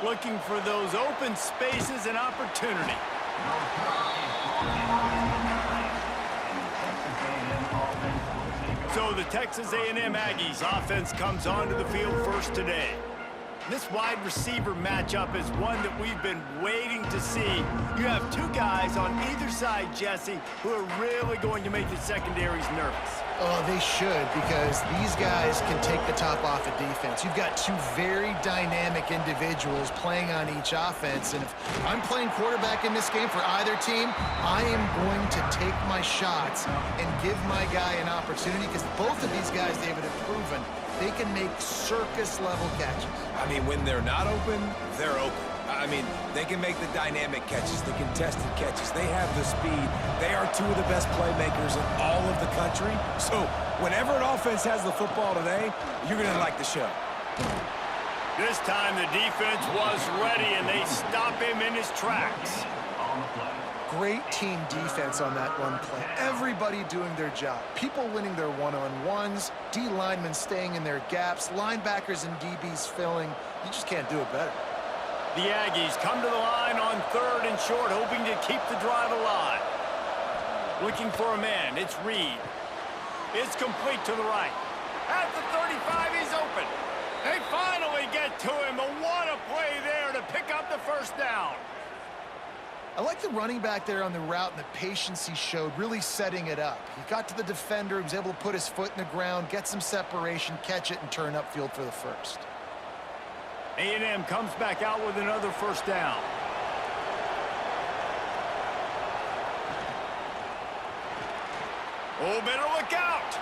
looking for those open spaces and opportunity. So the Texas A&M Aggies offense comes onto the field first today. This wide receiver matchup is one that we've been waiting to see. You have two guys on either side, Jesse, who are really going to make the secondaries nervous. Oh, they should, because these guys can take the top off of defense. You've got two very dynamic individuals playing on each offense, and if I'm playing quarterback in this game for either team, I am going to take my shots and give my guy an opportunity, because both of these guys, David, have proven they can make circus-level catches. I mean, when they're not open, they're open. I mean, they can make the dynamic catches, the contested catches. They have the speed. They are two of the best playmakers in all of the country. So whenever an offense has the football today, you're going to like the show. This time the defense was ready, and they stop him in his tracks. Great team defense on that run play. Everybody doing their job. People winning their one-on-ones, D linemen staying in their gaps, linebackers and DBs filling. You just can't do it better. The Aggies come to the line on 3rd and short, hoping to keep the drive alive. Looking for a man, it's Reed. It's complete to the right. At the 35, he's open. They finally get to him, but what a play there to pick up the first down. I like the running back there on the route and the patience he showed, really setting it up. He got to the defender, he was able to put his foot in the ground, get some separation, catch it, and turn upfield for the first. A&M comes back out with another first down. Oh, better look out.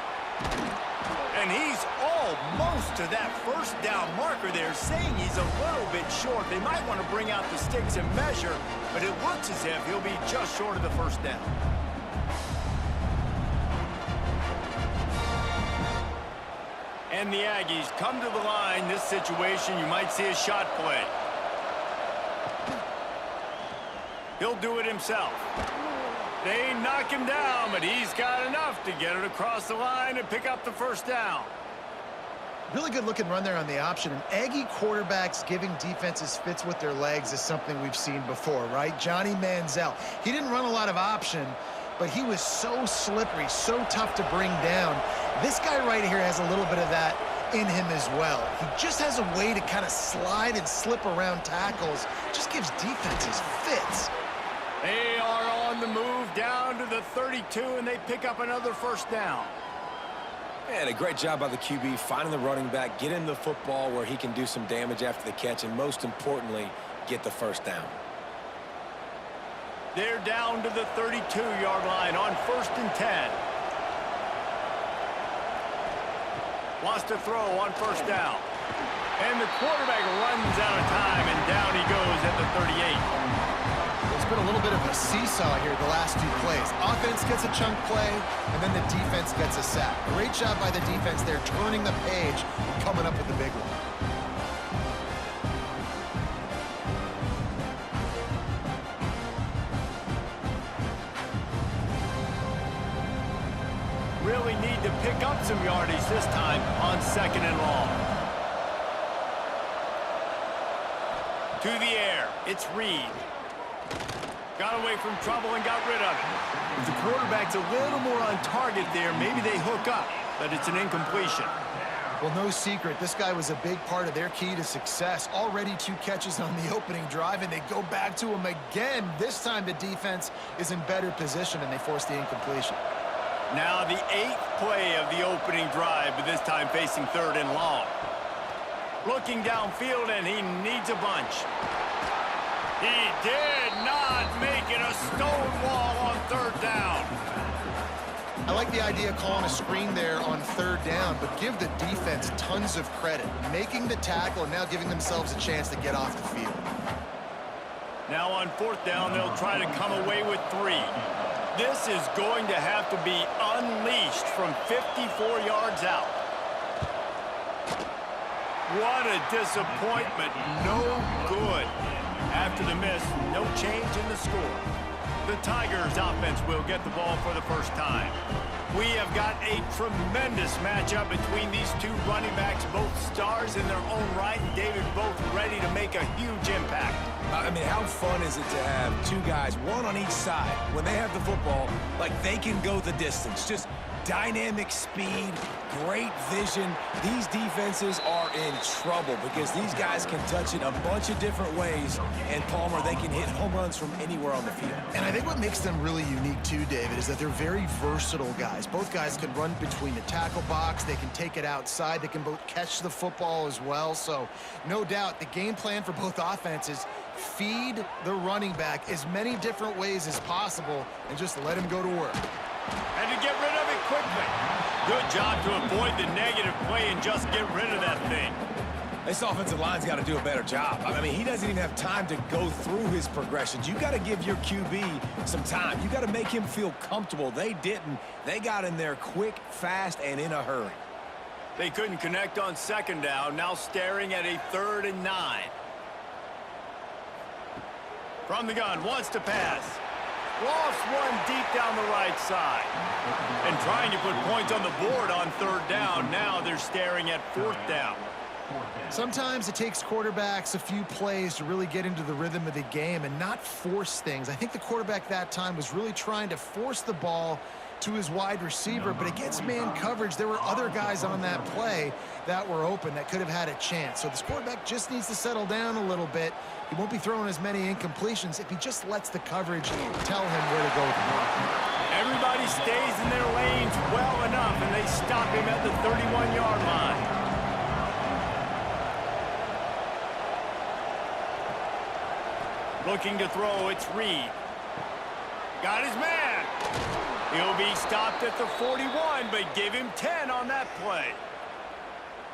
And he's almost to that first down marker there, saying he's a little bit short. They might want to bring out the sticks and measure, but it looks as if he'll be just short of the first down. And the Aggies come to the line. This situation, you might see a shot play. He'll do it himself. They knock him down, but he's got enough to get it across the line and pick up the first down. Really good looking run there on the option. And Aggie quarterbacks giving defenses fits with their legs is something we've seen before, right? Johnny Manziel. He didn't run a lot of option, but he was so slippery, so tough to bring down. This guy right here has a little bit of that in him as well. He just has a way to kind of slide and slip around tackles. Just gives defenses fits. They are on the move down to the 32, and they pick up another first down. And a great job by the QB, finding the running back, get him the football where he can do some damage after the catch, and most importantly, get the first down. They're down to the 32-yard line on 1st and 10. Wants to throw on first down. And the quarterback runs out of time, and down he goes at the 38. It's been a little bit of a seesaw here the last two plays. Offense gets a chunk play, and then the defense gets a sack. Great job by the defense there, turning the page and coming up with the big one. Really need to pick up some yardage this time on 2nd and long. To the air, it's Reed. Got away from trouble and got rid of it. If the quarterback's a little more on target there, maybe they hook up, but it's an incompletion. Well, no secret, this guy was a big part of their key to success. Already 2 catches on the opening drive, and they go back to him again. This time the defense is in better position, and they force the incompletion. Now the 8th play of the opening drive, but this time facing 3rd and long. Looking downfield, and he needs a bunch. He did not make it a stone wall on 3rd down. I like the idea of calling a screen there on 3rd down, but give the defense tons of credit. Making the tackle and now giving themselves a chance to get off the field. Now on 4th down, they'll try to come away with 3. This is going to have to be unleashed from 54 yards out. What a disappointment. No good. After the miss, no change in the score. The Tigers offense will get the ball for the first time. We have got a tremendous matchup between these two running backs, both stars in their own right, and David, both ready to make a huge impact. I mean, how fun is it to have two guys, one on each side, when they have the football, like they can go the distance. Just dynamic speed, great vision. These defenses are in trouble because these guys can touch it a bunch of different ways, and Palmer, they can hit home runs from anywhere on the field. And I think what makes them really unique too, David, is that they're very versatile guys. Both guys can run between the tackle box, they can take it outside, they can both catch the football as well. So no doubt the game plan for both offenses, feed the running back as many different ways as possible and just let him go to work. And to get rid of it quickly. Good job to avoid the negative play and just get rid of that thing. This offensive line's got to do a better job. I mean, he doesn't even have time to go through his progressions. You got to give your QB some time. You got to make him feel comfortable. They didn't. They got in there quick, fast, and in a hurry. They couldn't connect on second down. Now staring at a 3rd and 9. From the gun, wants to pass. Lost one deep down the right side. And trying to put points on the board on 3rd down. Now they're staring at 4th down. Sometimes it takes quarterbacks a few plays to really get into the rhythm of the game and not force things. I think the quarterback that time was really trying to force the ball to his wide receiver, but against man coverage, there were other guys on that play that were open that could have had a chance. So this quarterback just needs to settle down a little bit. He won't be throwing as many incompletions if he just lets the coverage tell him where to go with the ball. Everybody stays in their lanes well enough, and they stop him at the 31-yard line. Looking to throw, it's Reed. Got his man. He'll be stopped at the 41, but give him 10 on that play.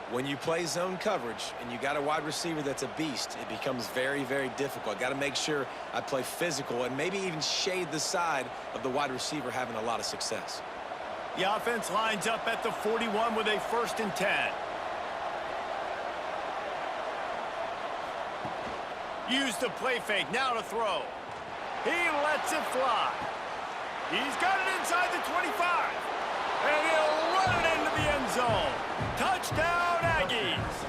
When you play zone coverage and you got a wide receiver that's a beast, it becomes very, very difficult. Got to make sure I play physical and maybe even shade the side of the wide receiver having a lot of success. The offense lines up at the 41 with a 1st and 10. Use the play fake, now to throw. He lets it fly. He's got it inside the 25. And he'll run it into the end zone. Touchdown, Aggies.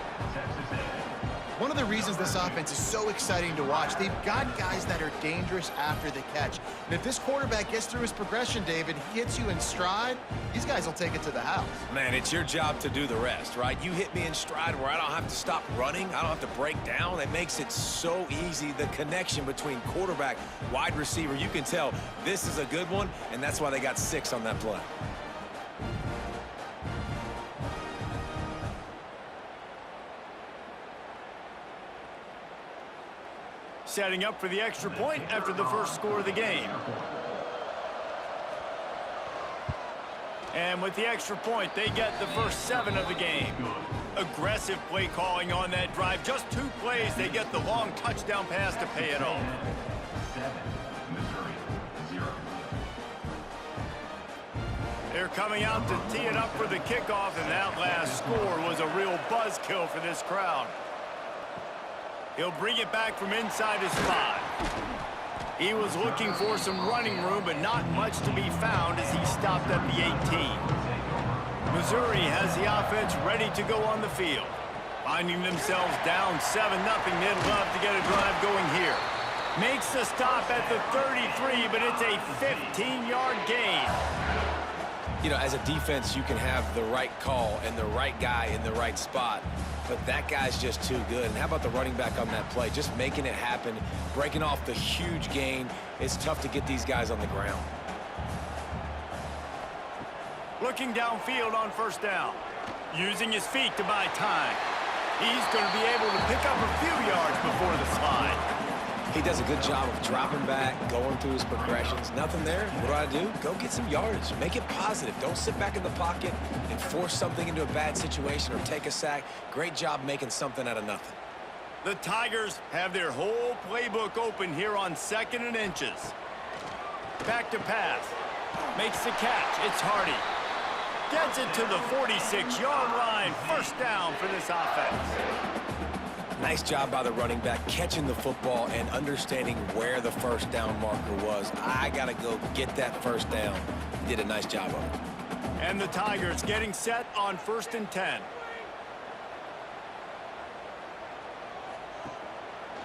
One of the reasons this offense is so exciting to watch, they've got guys that are dangerous after the catch. And if this quarterback gets through his progression, David, he hits you in stride, these guys will take it to the house. Man, it's your job to do the rest, right? You hit me in stride where I don't have to stop running. I don't have to break down. It makes it so easy. The connection between quarterback, wide receiver, you can tell this is a good one, and that's why they got 6 on that play. Setting up for the extra point after the first score of the game. And with the extra point, they get the first 7 of the game. Aggressive play calling on that drive. Just 2 plays, they get the long touchdown pass to pay it off. They're coming out to tee it up for the kickoff, and that last score was a real buzzkill for this crowd. He'll bring it back from inside his 5. He was looking for some running room, but not much to be found as he stopped at the 18. Missouri has the offense ready to go on the field. Finding themselves down 7-0, they'd love to get a drive going here. Makes the stop at the 33, but it's a 15-yard gain. You know, as a defense, you can have the right call and the right guy in the right spot, but that guy's just too good. And how about the running back on that play? Just making it happen, breaking off the huge gain. It's tough to get these guys on the ground. Looking downfield on 1st down. Using his feet to buy time. He's going to be able to pick up a few yards before the slide. He does a good job of dropping back, going through his progressions. Nothing there. What do? Go get some yardage. Make it positive. Don't sit back in the pocket and force something into a bad situation or take a sack. Great job making something out of nothing. The Tigers have their whole playbook open here on 2nd and inches. Back to pass. Makes the catch. It's Hardy. Gets it to the 46-yard line. 1st down for this offense. Nice job by the running back catching the football and understanding where the first down marker was. I got to go get that first down. He did a nice job of it. And the Tigers getting set on 1st and 10.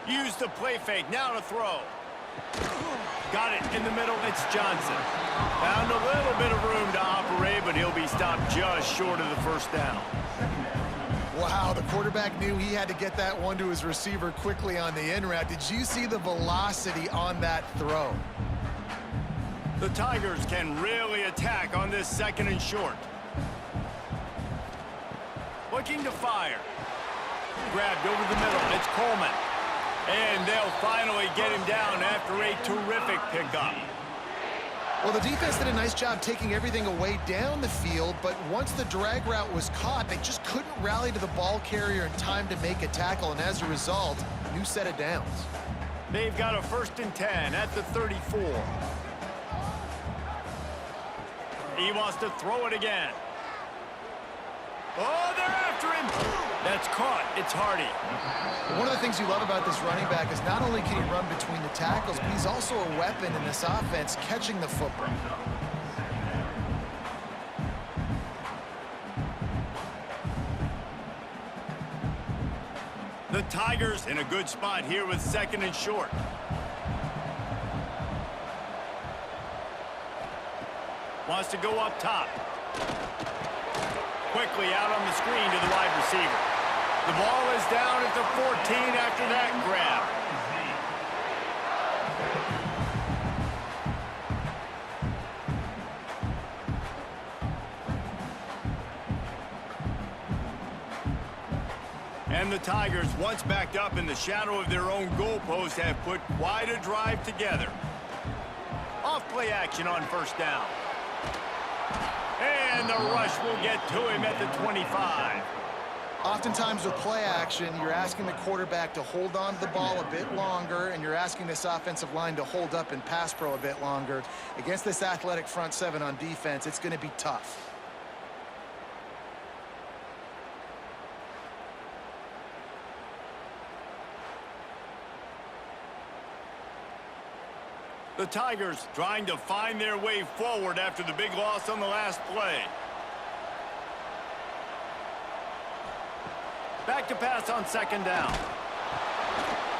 Use the play fake. Now to throw. Got it in the middle. It's Johnson. Found a little bit of room to operate, but he'll be stopped just short of the first down. Wow, the quarterback knew he had to get that one to his receiver quickly on the in route. Did you see the velocity on that throw? The Tigers can really attack on this 2nd and short. Looking to fire. Grabbed over the middle. It's Coleman. And they'll finally get him down after a terrific pickup. Well, the defense did a nice job taking everything away down the field, but once the drag route was caught, they just couldn't rally to the ball carrier in time to make a tackle, and as a result, new set of downs. They've got a 1st and 10 at the 34. He wants to throw it again. Oh, they're after him. That's caught. It's Hardy. One of the things you love about this running back is not only can he run between the tackles, but he's also a weapon in this offense, catching the football. The Tigers in a good spot here with 2nd and short. Wants to go up top. Quickly out on the screen to the wide receiver. The ball is down at the 14 after that grab. And the Tigers, once backed up in the shadow of their own goalpost, have put quite a drive together. Off play action on 1st down. And the rush will get to him at the 25. Oftentimes with play action, you're asking the quarterback to hold on to the ball a bit longer, and you're asking this offensive line to hold up in pass pro a bit longer. Against this athletic front 7 on defense, it's going to be tough. The Tigers trying to find their way forward after the big loss on the last play. Back to pass on 2nd down.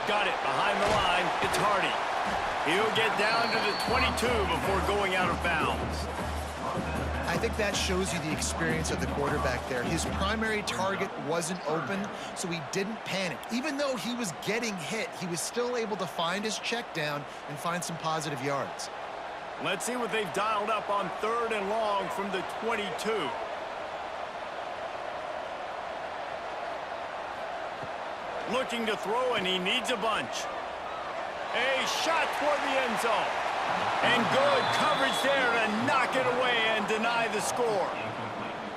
Got it behind the line. It's Hardy. He'll get down to the 22 before going out of bounds. I think that shows you the experience of the quarterback there. His primary target wasn't open, so he didn't panic. Even though he was getting hit, he was still able to find his check down and find some positive yards. Let's see what they've dialed up on 3rd and long from the 22. Looking to throw, and he needs a bunch. A shot toward the end zone. And good coverage there to knock it away and deny the score.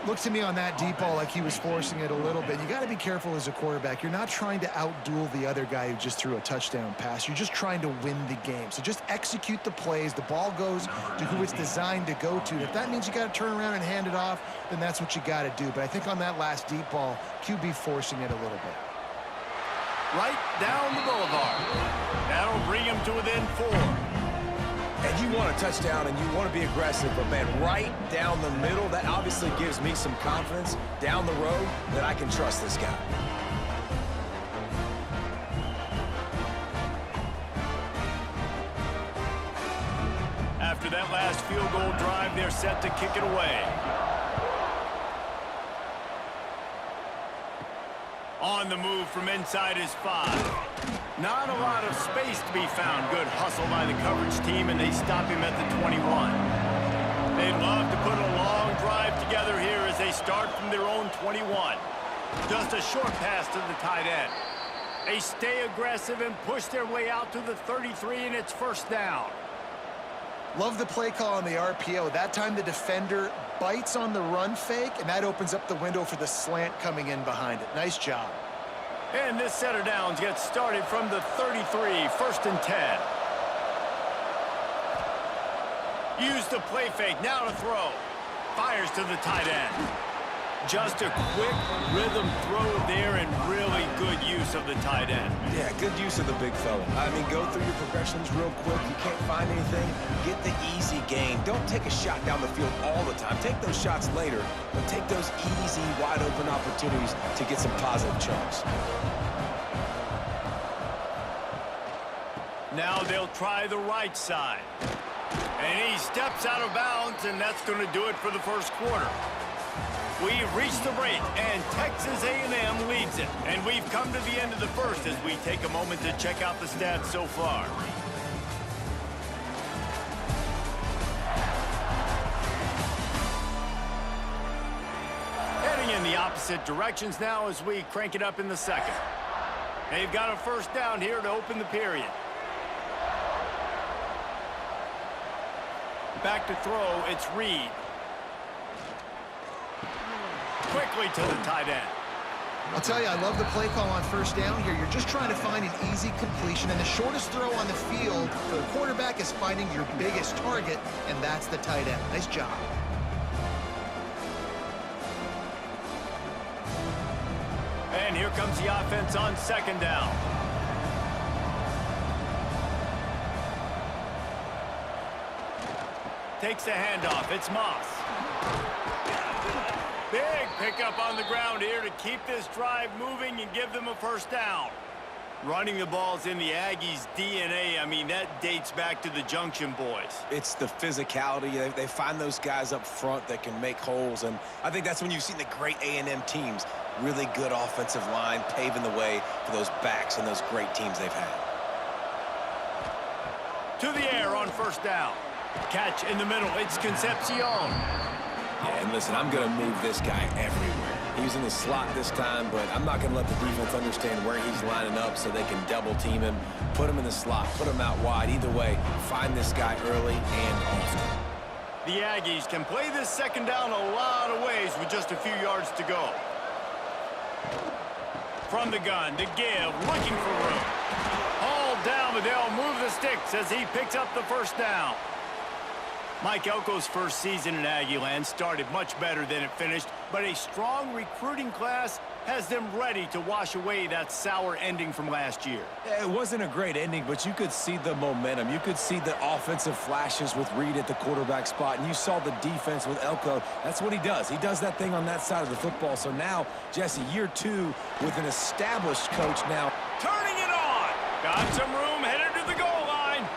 Looks to me on that deep ball like he was forcing it a little bit. You got to be careful as a quarterback. You're not trying to outduel the other guy who just threw a touchdown pass. You're just trying to win the game. So just execute the plays. The ball goes to who it's designed to go to. If that means you got to turn around and hand it off, then that's what you got to do. But I think on that last deep ball, QB forcing it a little bit. Right down the boulevard. That'll bring him to within 4. And you want a touchdown and you want to be aggressive, but man, right down the middle, that obviously gives me some confidence down the road that I can trust this guy. After that last field goal drive, they're set to kick it away. On the move from inside his 5. Not a lot of space to be found. Good hustle by the coverage team, and they stop him at the 21. They'd love to put a long drive together here as they start from their own 21. Just a short pass to the tight end. They stay aggressive and push their way out to the 33, and it's 1st down. Love the play call on the RPO. That time the defender bites on the run fake, and that opens up the window for the slant coming in behind it. Nice job. And this set of downs gets started from the 33, 1st and 10. Use the play fake, now to throw. Fires to the tight end. Just a quick rhythm throw there and really good use of the tight end. Yeah, good use of the big fella. I mean, go through your progressions real quick. You can't find anything, get the easy gain. Don't take a shot down the field all the time. Take those shots later, but take those easy, wide-open opportunities to get some positive chunks. Now they'll try the right side. And he steps out of bounds, and that's going to do it for the first quarter. We've reached the break, and Texas A&M leads it. And we've come to the end of the first as we take a moment to check out the stats so far. Heading in the opposite directions now as we crank it up in the second. They've got a first down here to open the period. Back to throw, it's Reed. Quickly to the tight end. I'll tell you, I love the play call on first down here. You're just trying to find an easy completion, and the shortest throw on the field for the quarterback is finding your biggest target, and that's the tight end. Nice job. And here comes the offense on second down. Takes the handoff. It's Moss. Big pickup on the ground here to keep this drive moving and give them a first down. Running the ball's in the Aggies' DNA. I mean, that dates back to the Junction boys. It's the physicality. They find those guys up front that can make holes, and I think that's when you've seen the great A&M teams. Really good offensive line, paving the way for those backs and those great teams they've had. To the air on first down. Catch in the middle. It's Concepcion. Yeah, and listen, I'm going to move this guy everywhere. He's in the slot this time, but I'm not going to let the defense understand where he's lining up so they can double team him, put him in the slot, put him out wide. Either way, find this guy early and often. The Aggies can play this second down a lot of ways with just a few yards to go. From the gun, to give, looking for room. Hauled down, but they'll move the sticks as he picks up the first down. Mike Elko's first season in Aggieland started much better than it finished, but a strong recruiting class has them ready to wash away that sour ending from last year. Yeah, it wasn't a great ending, but you could see the momentum. You could see the offensive flashes with Reed at the quarterback spot, and you saw the defense with Elko. That's what he does. He does that thing on that side of the football. So now, Jesse, year two with an established coach now. Turning it on. Got some room, headed to the goal line.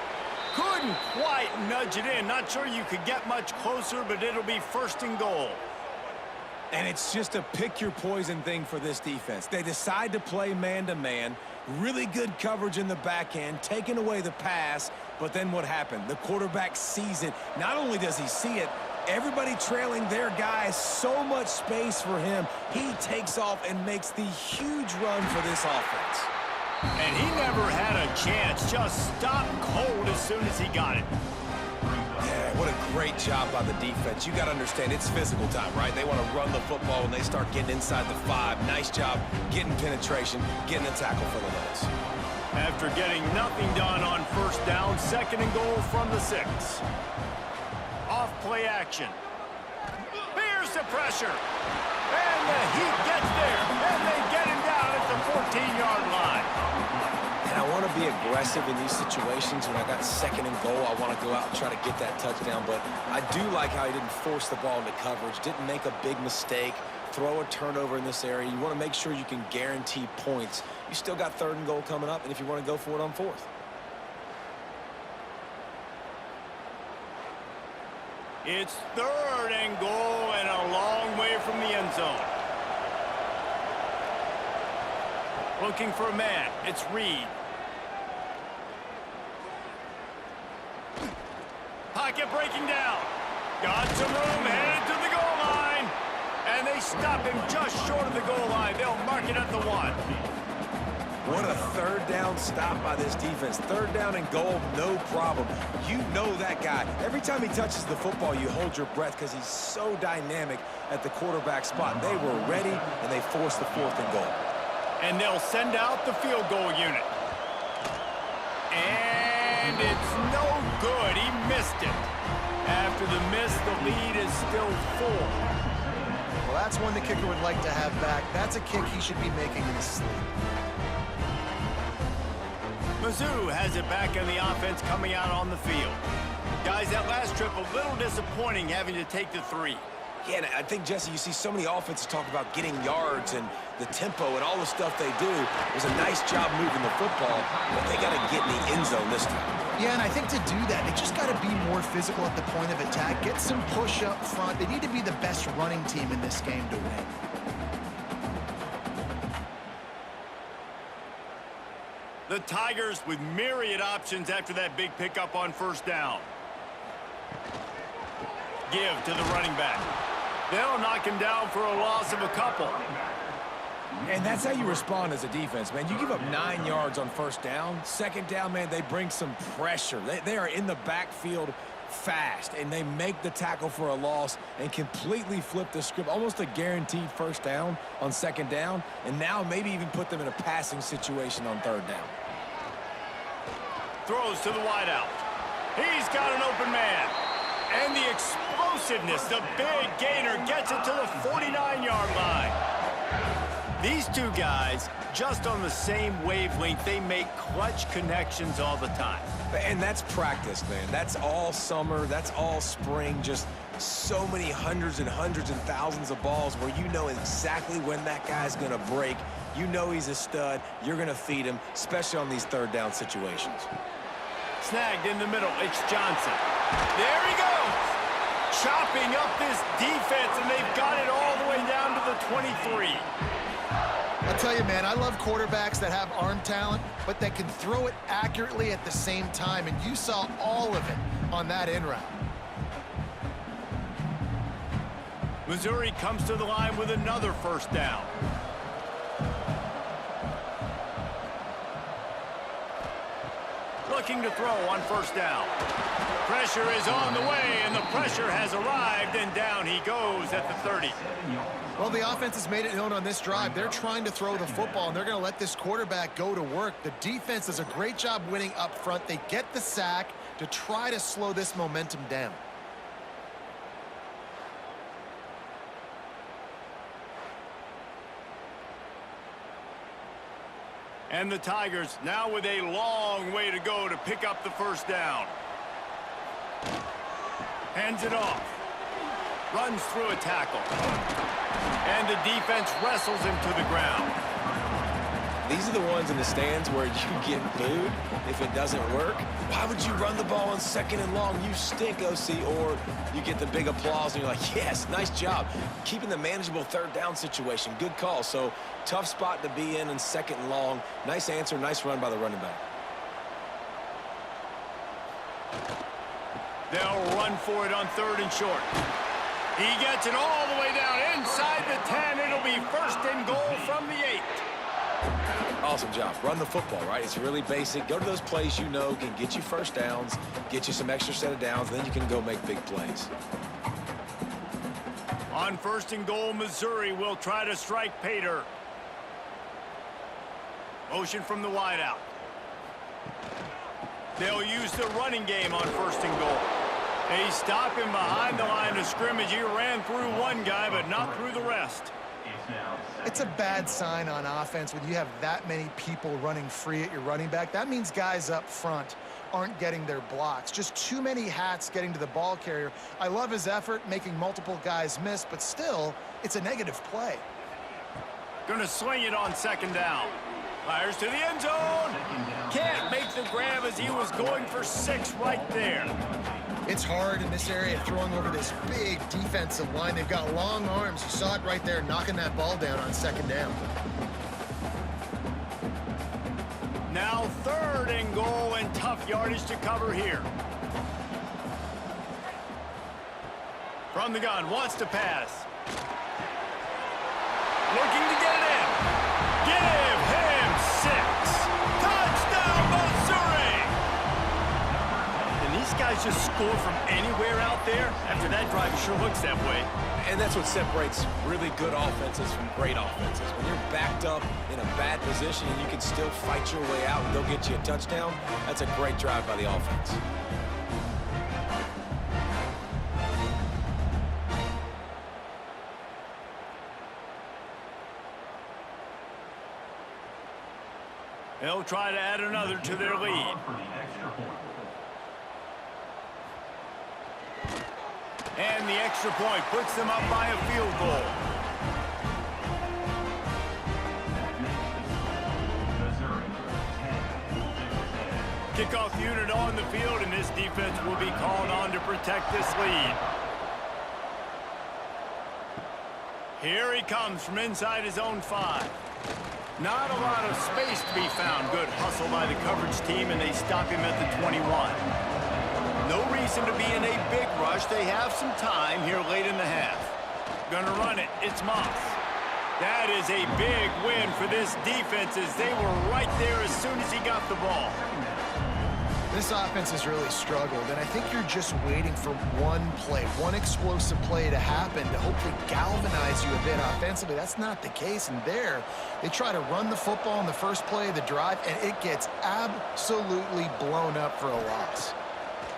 Couldn't quite nudge it in. Not sure you could get much closer, but it'll be first and goal. And it's just a pick-your-poison thing for this defense. They decide to play man-to-man, really good coverage in the back end, taking away the pass, but then what happened? The quarterback sees it. Not only does he see it, everybody trailing their guy, so much space for him. He takes off and makes the huge run for this offense. And he never had a chance, just stopped cold as soon as he got it. Yeah, what a great job by the defense. You got to understand, it's physical time, right? They want to run the football when they start getting inside the 5. Nice job getting penetration, getting the tackle for the loss. After getting nothing done on first down, second and goal from the 6. Off play action. Here's the pressure. And the Heat gets there. And they get him down at the 14-yard line. And I want to be aggressive in these situations. When I got second and goal, I want to go out and try to get that touchdown. But I do like how he didn't force the ball into coverage, didn't make a big mistake, throw a turnover in this area. You want to make sure you can guarantee points. You still got third and goal coming up, and if you want to go for it on fourth. It's third and goal and a long way from the end zone. Looking for a man. It's Reed. Pocket breaking down. Got some room, headed to the goal line. And they stop him just short of the goal line. They'll mark it at the 1. What a third down stop by this defense. Third down and goal, no problem. You know that guy. Every time he touches the football, you hold your breath because he's so dynamic at the quarterback spot. They were ready, and they forced the fourth and goal. And they'll send out the field goal unit. And it's no good. He missed it. After the miss, the lead is still 4. Well, that's one the kicker would like to have back. That's a kick he should be making in his sleep. Mizzou has it back in the offense coming out on the field. Guys, that last trip a little disappointing having to take the 3. Yeah, and I think, Jesse, you see so many offenses talk about getting yards and the tempo and all the stuff they do. It was a nice job moving the football, but they got to get in the end zone this time. Yeah, and I think to do that, they just got to be more physical at the point of attack, get some push up front. They need to be the best running team in this game to win. The Tigers with myriad options after that big pickup on first down. Give to the running back. They'll knock him down for a loss of a couple. And that's how you respond as a defense, man. You give up 9 yards on first down. Second down, man, they bring some pressure. They are in the backfield fast, and they make the tackle for a loss and completely flip the script. Almost a guaranteed first down on second down, and now maybe even put them in a passing situation on third down. Throws to the wideout. He's got an open man. And the explosiveness, the big gainer gets it to the 49-yard line. These two guys, just on the same wavelength, they make clutch connections all the time. And that's practice, man. That's all summer. That's all spring. Just so many hundreds and thousands of balls where you know exactly when that guy's going to break. You know he's a stud. You're going to feed him, especially on these third down situations. Snagged in the middle. It's Johnson. There he goes. Chopping up this defense, and they've got it all the way down to the 23. I'll tell you, man, I love quarterbacks that have arm talent, but that can throw it accurately at the same time, and you saw all of it on that in route. Missouri comes to the line with another first down. Looking to throw on first down. Pressure is on the way, and the pressure has arrived, and down he goes at the 30. Well, the offense has made it known on this drive. They're trying to throw the football, and they're going to let this quarterback go to work. The defense does a great job winning up front. They get the sack to try to slow this momentum down. And the Tigers now with a long way to go to pick up the first down. Hands it off. Runs through a tackle. And the defense wrestles him to the ground. These are the ones in the stands where you get booed if it doesn't work. Why would you run the ball on second and long? You stink, OC. Or you get the big applause and you're like, yes, nice job. Keeping the manageable third down situation. Good call. So tough spot to be in second and long. Nice answer, nice run by the running back. They'll run for it on third and short. He gets it all the way down inside the 10. It'll be first and goal from the 8. Awesome job. Run the football, right? It's really basic. Go to those plays you know can get you first downs, get you some extra set of downs, then you can go make big plays. On first and goal, Missouri will try to strike Pater. Motion from the wideout. They'll use the running game on first and goal. They stop him behind the line of scrimmage. He ran through one guy, but not through the rest. It's a bad sign on offense when you have that many people running free at your running back. That means guys up front aren't getting their blocks. Just too many hats getting to the ball carrier. I love his effort, making multiple guys miss, but still, it's a negative play. Gonna swing it on second down. Fires to the end zone. Can't make the grab as he was going for 6 right there. It's hard in this area throwing over this big defensive line. They've got long arms. You saw it right there, knocking that ball down on second down. Now third and goal, and tough yardage to cover here. From the gun, wants to pass. Looking to get it in. Give him 6. Touchdown, Missouri! And these guys just score from anywhere out there. After that drive, it sure looks that way. And that's what separates really good offenses from great offenses. When you're backed up in a bad position and you can still fight your way out and go get you a touchdown, that's a great drive by the offense. They'll try to add another to their lead. And the extra point puts them up by a field goal. Kickoff unit on the field, and this defense will be called on to protect this lead. Here he comes from inside his own 5. Not a lot of space to be found. Good hustle by the coverage team, and they stop him at the 21. No reason to be in a big rush. They have some time here late in the half. Gonna run it. It's Moss. That is a big win for this defense as they were right there as soon as he got the ball. This offense has really struggled, and I think you're just waiting for one play, one explosive play to happen to hopefully galvanize you a bit offensively. That's not the case, and there, they try to run the football in the first play of the drive, and it gets absolutely blown up for a loss.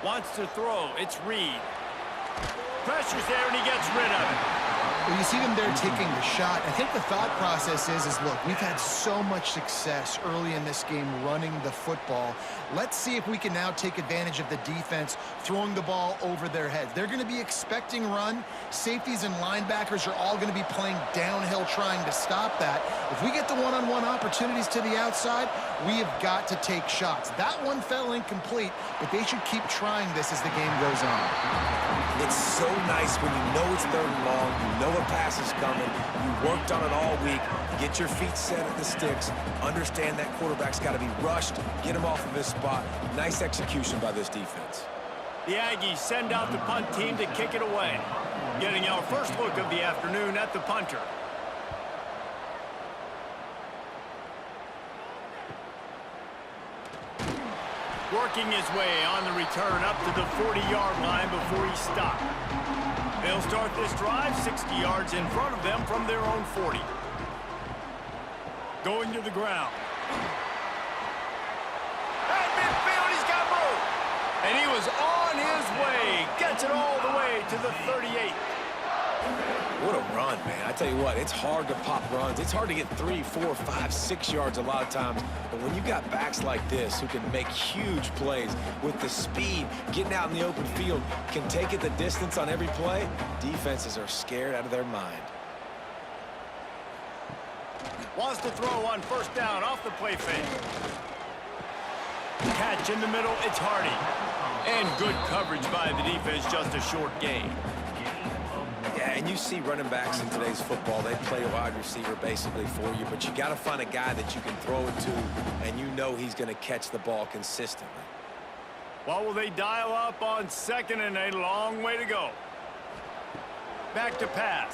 Wants to throw. It's Reed. Pressure's there, and he gets rid of it. Well, you see them there taking the shot. I think the thought process is look, we've had so much success early in this game running the football. Let's see if we can now take advantage of the defense throwing the ball over their heads. They're going to be expecting run. Safeties and linebackers are all going to be playing downhill trying to stop that. If we get the one-on-one opportunities to the outside, we have got to take shots. That one fell incomplete, but they should keep trying this as the game goes on. It's so nice when you know it's 3rd and long, you know a pass is coming, you worked on it all week, get your feet set at the sticks, understand that quarterback's got to be rushed, get him off of his spot. Nice execution by this defense. The Aggies send out the punt team to kick it away. Getting our first look of the afternoon at the punter. Working his way on the return up to the 40-yard line before he stopped. They'll start this drive 60 yards in front of them from their own 40. Going to the ground. At midfield, he's got moved. And he was on his way. Gets it all the way to the 38. What a run, man. I tell you what, it's hard to pop runs. It's hard to get 3, 4, 5, 6 yards a lot of times. But when you got backs like this who can make huge plays with the speed, getting out in the open field, can take it the distance on every play, defenses are scared out of their mind. Wants to throw on first down off the play fake. Catch in the middle, it's Hardy. And good coverage by the defense, just a short gain. Yeah, and you see running backs in today's football, they play a wide receiver basically for you, but you got to find a guy that you can throw it to, and you know he's going to catch the ball consistently. What will they dial up on 2nd and a long way to go? Back to pass.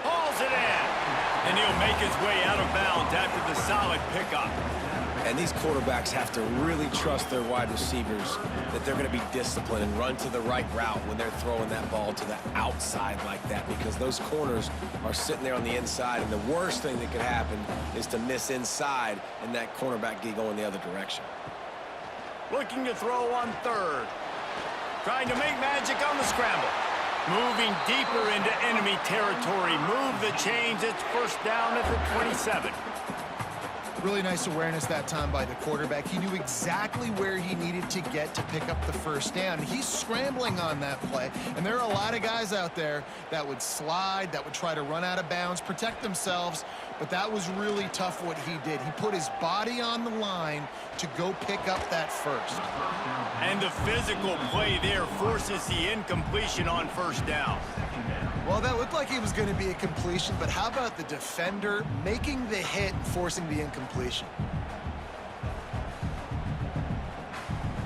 Hauls it in. And he'll make his way out of bounds after the solid pickup. And these quarterbacks have to really trust their wide receivers that they're going to be disciplined and run to the right route when they're throwing that ball to the outside like that, because those corners are sitting there on the inside, and the worst thing that could happen is to miss inside and that cornerback get going the other direction. Looking to throw on 3rd. Trying to make magic on the scramble. Moving deeper into enemy territory. Move the chains. It's first down at the 27. Really nice awareness that time by the quarterback. He knew exactly where he needed to get to pick up the first down. He's scrambling on that play, and there are a lot of guys out there that would slide, that would try to run out of bounds, protect themselves, but that was really tough what he did. He put his body on the line to go pick up that first. And the physical play there forces the incompletion on first down. Well, that looked like it was going to be a completion, but how about the defender making the hit and forcing the incompletion?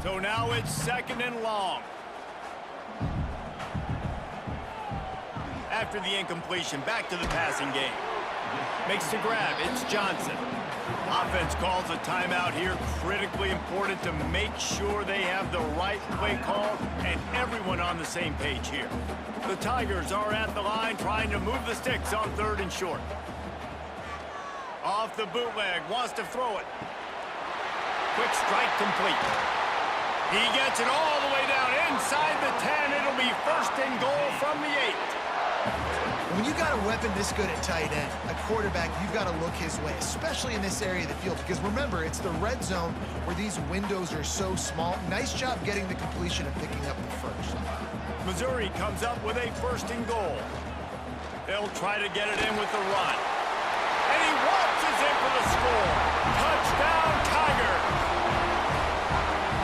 So now it's 2nd and long. After the incompletion, back to the passing game. Makes the grab. It's Johnson. Offense calls a timeout here. Critically important to make sure they have the right play call and everyone on the same page here. The Tigers are at the line trying to move the sticks on 3rd and short. Off the bootleg, wants to throw it. Quick strike complete. He gets it all the way down inside the 10. It'll be 1st and goal from the 8. When When you got a weapon this good at tight end, a quarterback, you've got to look his way, especially in this area of the field. Because remember, it's the red zone where these windows are so small. Nice job getting the completion and picking up the first. Missouri comes up with a 1st and goal. They'll try to get it in with the run. And he waltzes in for the score. Touchdown, Tigers!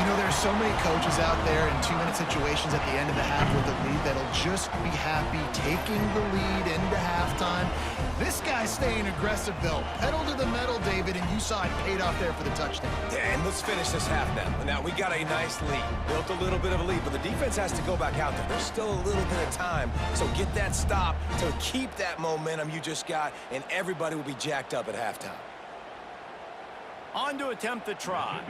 You know, there's so many coaches out there in 2-minute situations at the end of the half with the lead that'll just be happy taking the lead into halftime. This guy's staying aggressive, though. Pedal to the metal, David, and you saw it paid off there for the touchdown. Yeah, and let's finish this half now. Now, we got a nice lead. Built a little bit of a lead, but the defense has to go back out there. There's still a little bit of time, so get that stop to keep that momentum you just got, and everybody will be jacked up at halftime. On to attempt the try.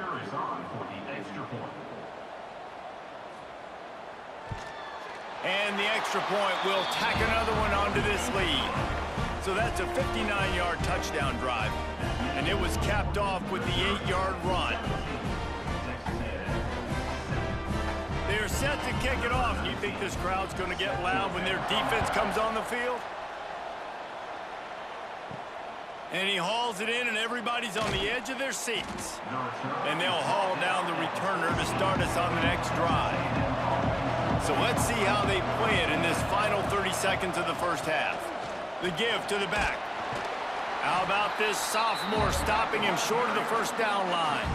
And the extra point will tack another one onto this lead. So that's a 59-yard touchdown drive. And it was capped off with the 8-yard run. They're set to kick it off. Do you think this crowd's going to get loud when their defense comes on the field? And he hauls it in, and everybody's on the edge of their seats. And they'll haul down the returner to start us on the next drive. So let's see how they play it in this final 30 seconds of the first half. The give to the back. How about this sophomore stopping him short of the first down line?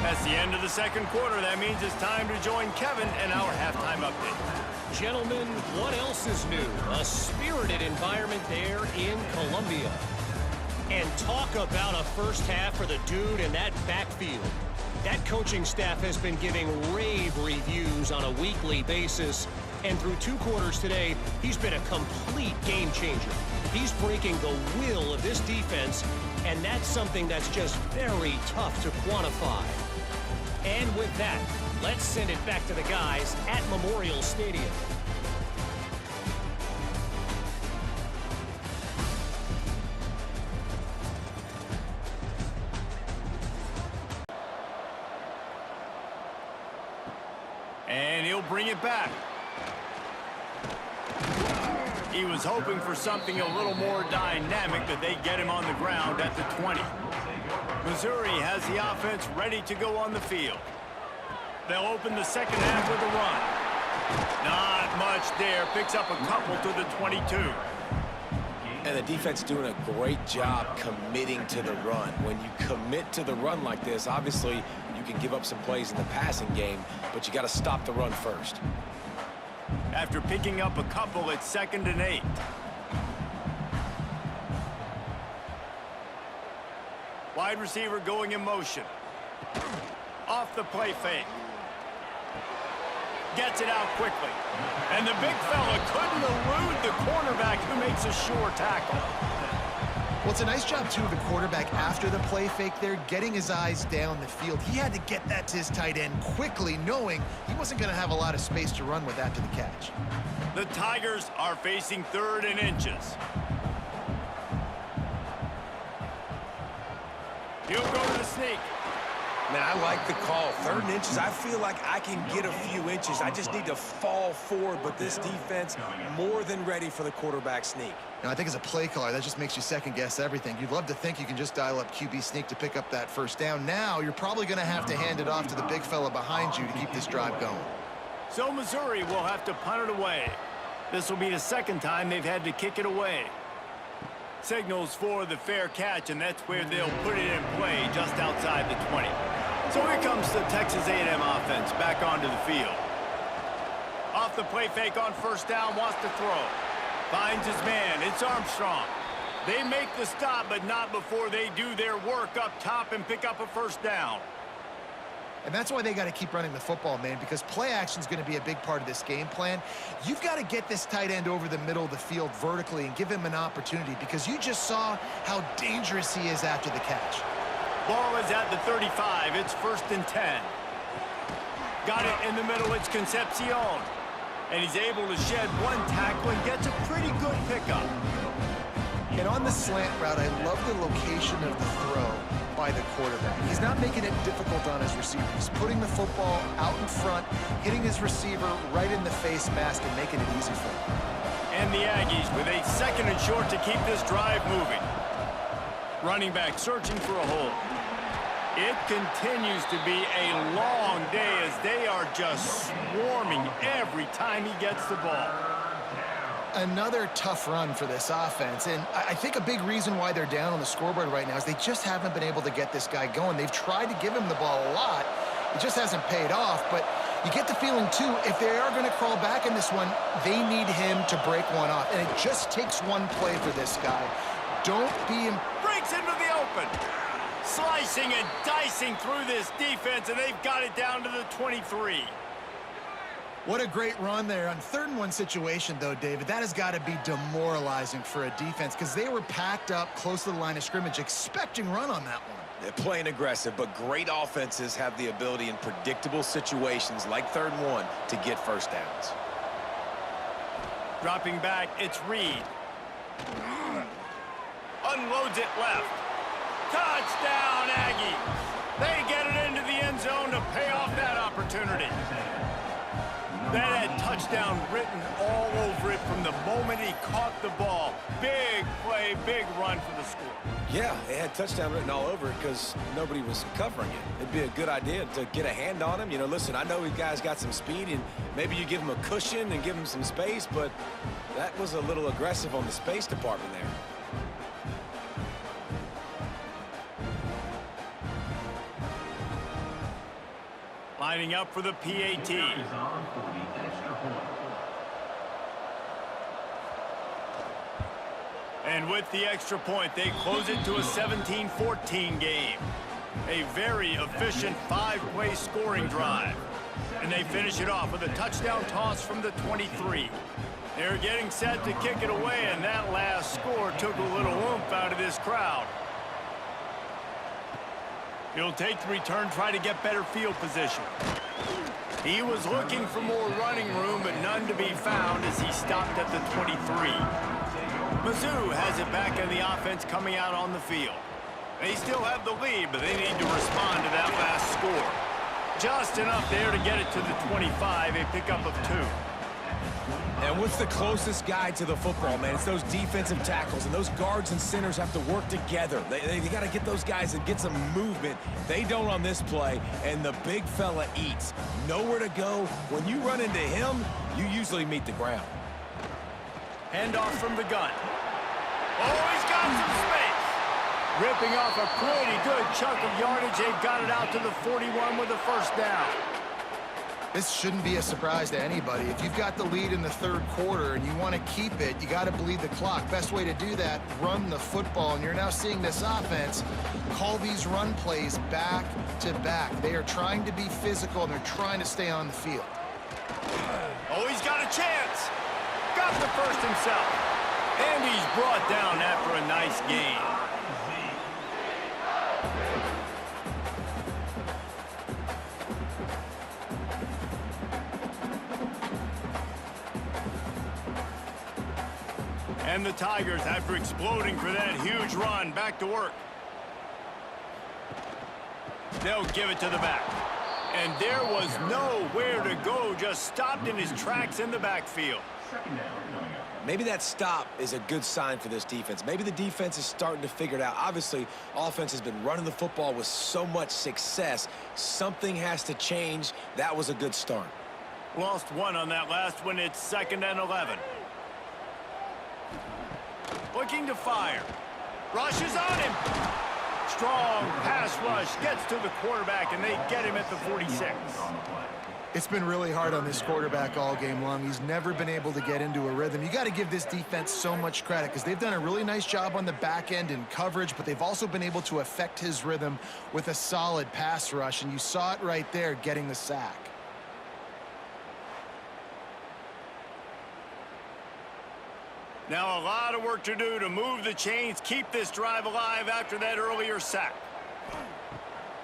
That's the end of the second quarter. That means it's time to join Kevin and our halftime update. Gentlemen, what else is new? A spirited environment there in Columbia. And talk about a first half for the dude in that backfield. That coaching staff has been giving rave reviews on a weekly basis. And through 2 quarters today, he's been a complete game changer. He's breaking the will of this defense, and that's something that's just very tough to quantify. And with that, let's send it back to the guys at Memorial Stadium. And he'll bring it back. He was hoping for something a little more dynamic, that they get him on the ground at the 20. Missouri has the offense ready to go on the field. They'll open the second half with a run. Not much there. Picks up a couple to the 22. And the defense doing a great job committing to the run. When you commit to the run like this, obviously you can give up some plays in the passing game, but you got to stop the run first. After picking up a couple, it's 2nd and 8. Wide receiver going in motion. Off the play fake. Gets it out quickly. And the big fella couldn't elude the cornerback, who makes a sure tackle. Well, it's a nice job, too, of the quarterback after the play fake there, getting his eyes down the field. He had to get that to his tight end quickly, knowing he wasn't going to have a lot of space to run with after the catch. The Tigers are facing 3rd and inches. He'll go to the sneak. Man, I like the call. 3rd and inches, I feel like I can get a few inches. I just need to fall forward, but this defense more than ready for the quarterback sneak. Now, I think as a play caller, that just makes you second-guess everything. You'd love to think you can just dial up QB sneak to pick up that first down. Now, you're probably going to have to hand it off to the big fella behind you to keep this drive going. So Missouri will have to punt it away. This will be the 2nd time they've had to kick it away. Signals for the fair catch, and that's where they'll put it in play just outside the 20. So here comes the Texas A&M offense back onto the field. Off the play fake on first down, wants to throw. Finds his man. It's Armstrong. They make the stop, but not before they do their work up top and pick up a first down. And that's why they got to keep running the football, man, because play action is going to be a big part of this game plan. You've got to get this tight end over the middle of the field vertically and give him an opportunity, because you just saw how dangerous he is after the catch. Ball is at the 35. It's 1st and 10. Got it in the middle. It's Concepcion. And he's able to shed one tackle and gets a pretty good pickup. And on the slant route, I love the location of the throw. by the quarterback. He's not making it difficult on his receiver. He's putting the football out in front, hitting his receiver right in the face mask and making it easy for him. And the Aggies with a 2nd and short to keep this drive moving. Running back searching for a hole. It continues to be a long day as they are just swarming every time he gets the ball. Another tough run for this offense, and I think a big reason why they're down on the scoreboard right now is they just haven't been able to get this guy going. They've tried to give him the ball a lot. It just hasn't paid off, but you get the feeling, too, if they are going to crawl back in this one, they need him to break one off, and it just takes one play for this guy. Don't be... Breaks into the open. Slicing and dicing through this defense, and they've got it down to the 23. What a great run there. On 3rd and 1 situation, though, David, that has got to be demoralizing for a defense because they were packed up close to the line of scrimmage, expecting run on that one. They're playing aggressive, but great offenses have the ability in predictable situations like 3rd and 1 to get first downs. Dropping back, it's Reed. Unloads it left. Touchdown, Aggies. They get it into the end zone to pay off that opportunity. That had touchdown written all over it from the moment he caught the ball. Big play, big run for the score. Yeah, it had touchdown written all over it because nobody was covering it. It'd be a good idea to get a hand on him. You know, listen, I know you guys got some speed, and maybe you give him a cushion and give him some space, but that was a little aggressive on the space department there. Lining up for the PAT. And with the extra point, they close it to a 17-14 game. A very efficient 5-play scoring drive. And they finish it off with a touchdown toss from the 23. They're getting set to kick it away, and that last score took a little oomph out of this crowd. He'll take the return, try to get better field position. He was looking for more running room, but none to be found as he stopped at the 23. Mizzou has it back in the offense coming out on the field. They still have the lead, but they need to respond to that last score. Just enough there to get it to the 25, a pickup of 2. And what's the closest guy to the football, man? It's those defensive tackles, and those guards and centers have to work together. They got to get those guys and get some movement. They don't on this play, and the big fella eats. Nowhere to go. When you run into him, you usually meet the ground. Handoff from the gun. Oh, he's got some space. Ripping off a pretty good chunk of yardage. They've got it out to the 41 with a first down. This shouldn't be a surprise to anybody. If you've got the lead in the 3rd quarter and you want to keep it, you got to bleed the clock. Best way to do that, run the football. And you're now seeing this offense call these run plays back to back. They are trying to be physical, and they're trying to stay on the field. Oh, he's got a chance. Got the first himself. And he's brought down after a nice gain. And the Tigers, after exploding for that huge run, back to work. They'll give it to the back. And there was nowhere to go, just stopped in his tracks in the backfield. Maybe that stop is a good sign for this defense. Maybe the defense is starting to figure it out. Obviously, offense has been running the football with so much success. Something has to change. That was a good start. Lost one on that last one. It's 2nd and 11. Looking to fire. Rushes on him. Strong pass rush. Gets to the quarterback, and they get him at the 46. It's been really hard on this quarterback all game long. He's never been able to get into a rhythm. You got to give this defense so much credit because they've done a really nice job on the back end in coverage, but they've also been able to affect his rhythm with a solid pass rush, and you saw it right there getting the sack. Now a lot of work to do to move the chains, keep this drive alive after that earlier sack.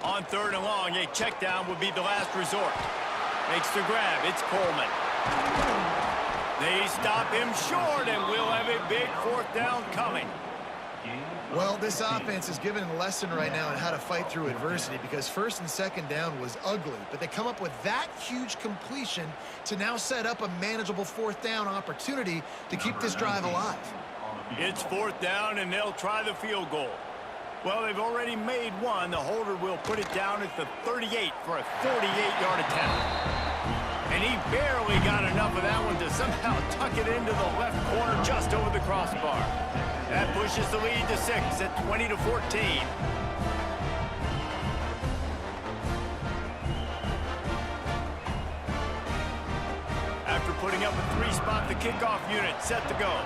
On 3rd and long, a check down would be the last resort. Makes the grab, it's Coleman. They stop him short, and we'll have a big 4th down coming. Well, this offense is giving a lesson right now on how to fight through adversity because first and second down was ugly, but they come up with that huge completion to now set up a manageable fourth down opportunity to keep this drive alive. It's fourth down, and they'll try the field goal. Well, they've already made one. The holder will put it down at the 38 for a 48-yard attempt. And he barely got enough of that one to somehow tuck it into the left corner just over the crossbar. That pushes the lead to 6 at 20-14. After putting up a 3-spot, the kickoff unit set to go.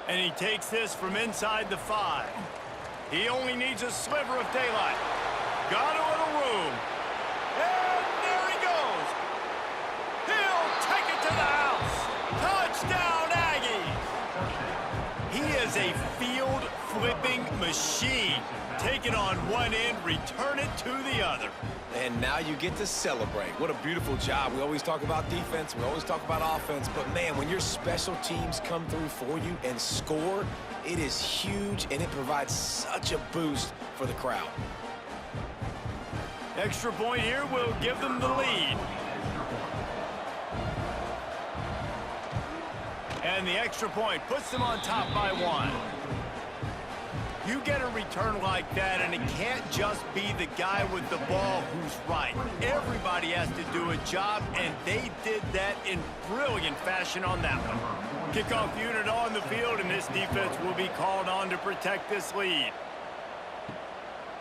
And he takes this from inside the 5. He only needs a sliver of daylight. Got a little room. And there he goes. He'll take it to the house. Touchdown, Aggies. He is a field-flipping machine. Take it on one end, return it to the other. And now you get to celebrate. What a beautiful job. We always talk about defense. We always talk about offense. But, man, when your special teams come through for you and score, it is huge, and it provides such a boost for the crowd. Extra point here will give them the lead. And the extra point puts them on top by 1. You get a return like that, and it can't just be the guy with the ball who's right. Everybody has to do a job, and they did that in brilliant fashion on that one. Kickoff unit on the field, and this defense will be called on to protect this lead.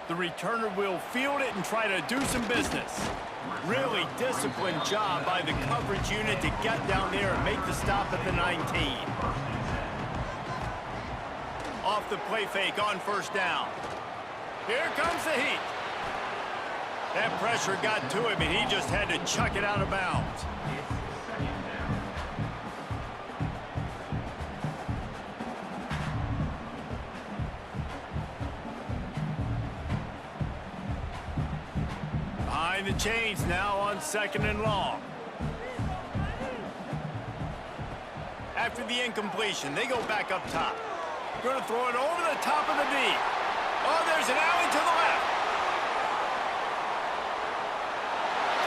The returner will field it and try to do some business. Really disciplined job by the coverage unit to get down there and make the stop at the 19. Off the play fake on first down. Here comes the heat. That pressure got to him, and he just had to chuck it out of bounds. Behind the chains now on 2nd and long. After the incompletion, they go back up top. Going to throw it over the top of the knee. Oh, there's an alley to the left.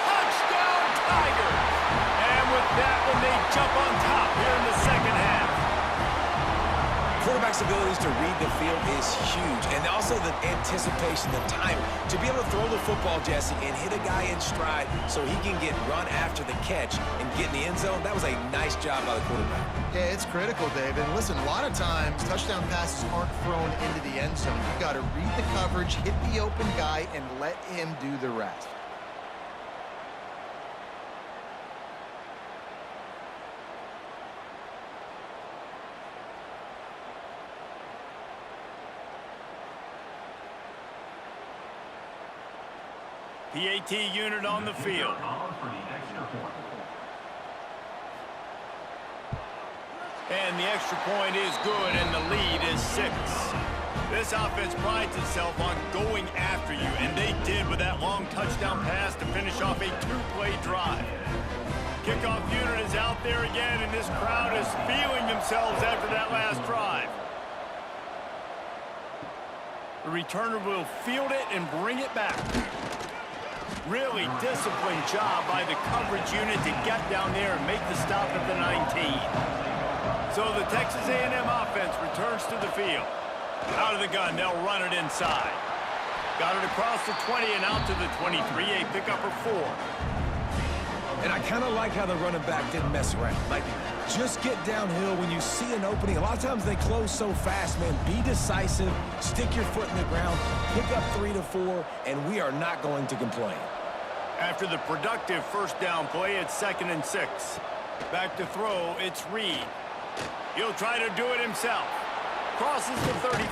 Touchdown, Tigers! And with that one, they jump on top here in the second half. Quarterback's abilities to read the field is huge, and also the anticipation, the timing. To be able to throw the football, Jesse, and hit a guy in stride so he can get run after the catch and get in the end zone, that was a nice job by the quarterback. Yeah, it's critical, David. And listen, a lot of times, touchdown passes aren't thrown into the end zone. You've got to read the coverage, hit the open guy, and let him do the rest. PAT unit on the field. And the extra point is good, and the lead is 6. This offense prides itself on going after you, and they did with that long touchdown pass to finish off a 2-play drive. Kickoff unit is out there again, and this crowd is feeling themselves after that last drive. The returner will field it and bring it back. Really disciplined job by the coverage unit to get down there and make the stop at the 19. So the Texas A&M offense returns to the field. Out of the gun, they'll run it inside. Got it across the 20 and out to the 23, a pickup of 4. And I kind of like how the running back didn't mess around. Like, just get downhill when you see an opening. A lot of times they close so fast, man. Be decisive, stick your foot in the ground, pick up 3 to 4, and we are not going to complain. After the productive first down play, it's 2nd and 6. Back to throw, it's Reed. He'll try to do it himself. Crosses the 35.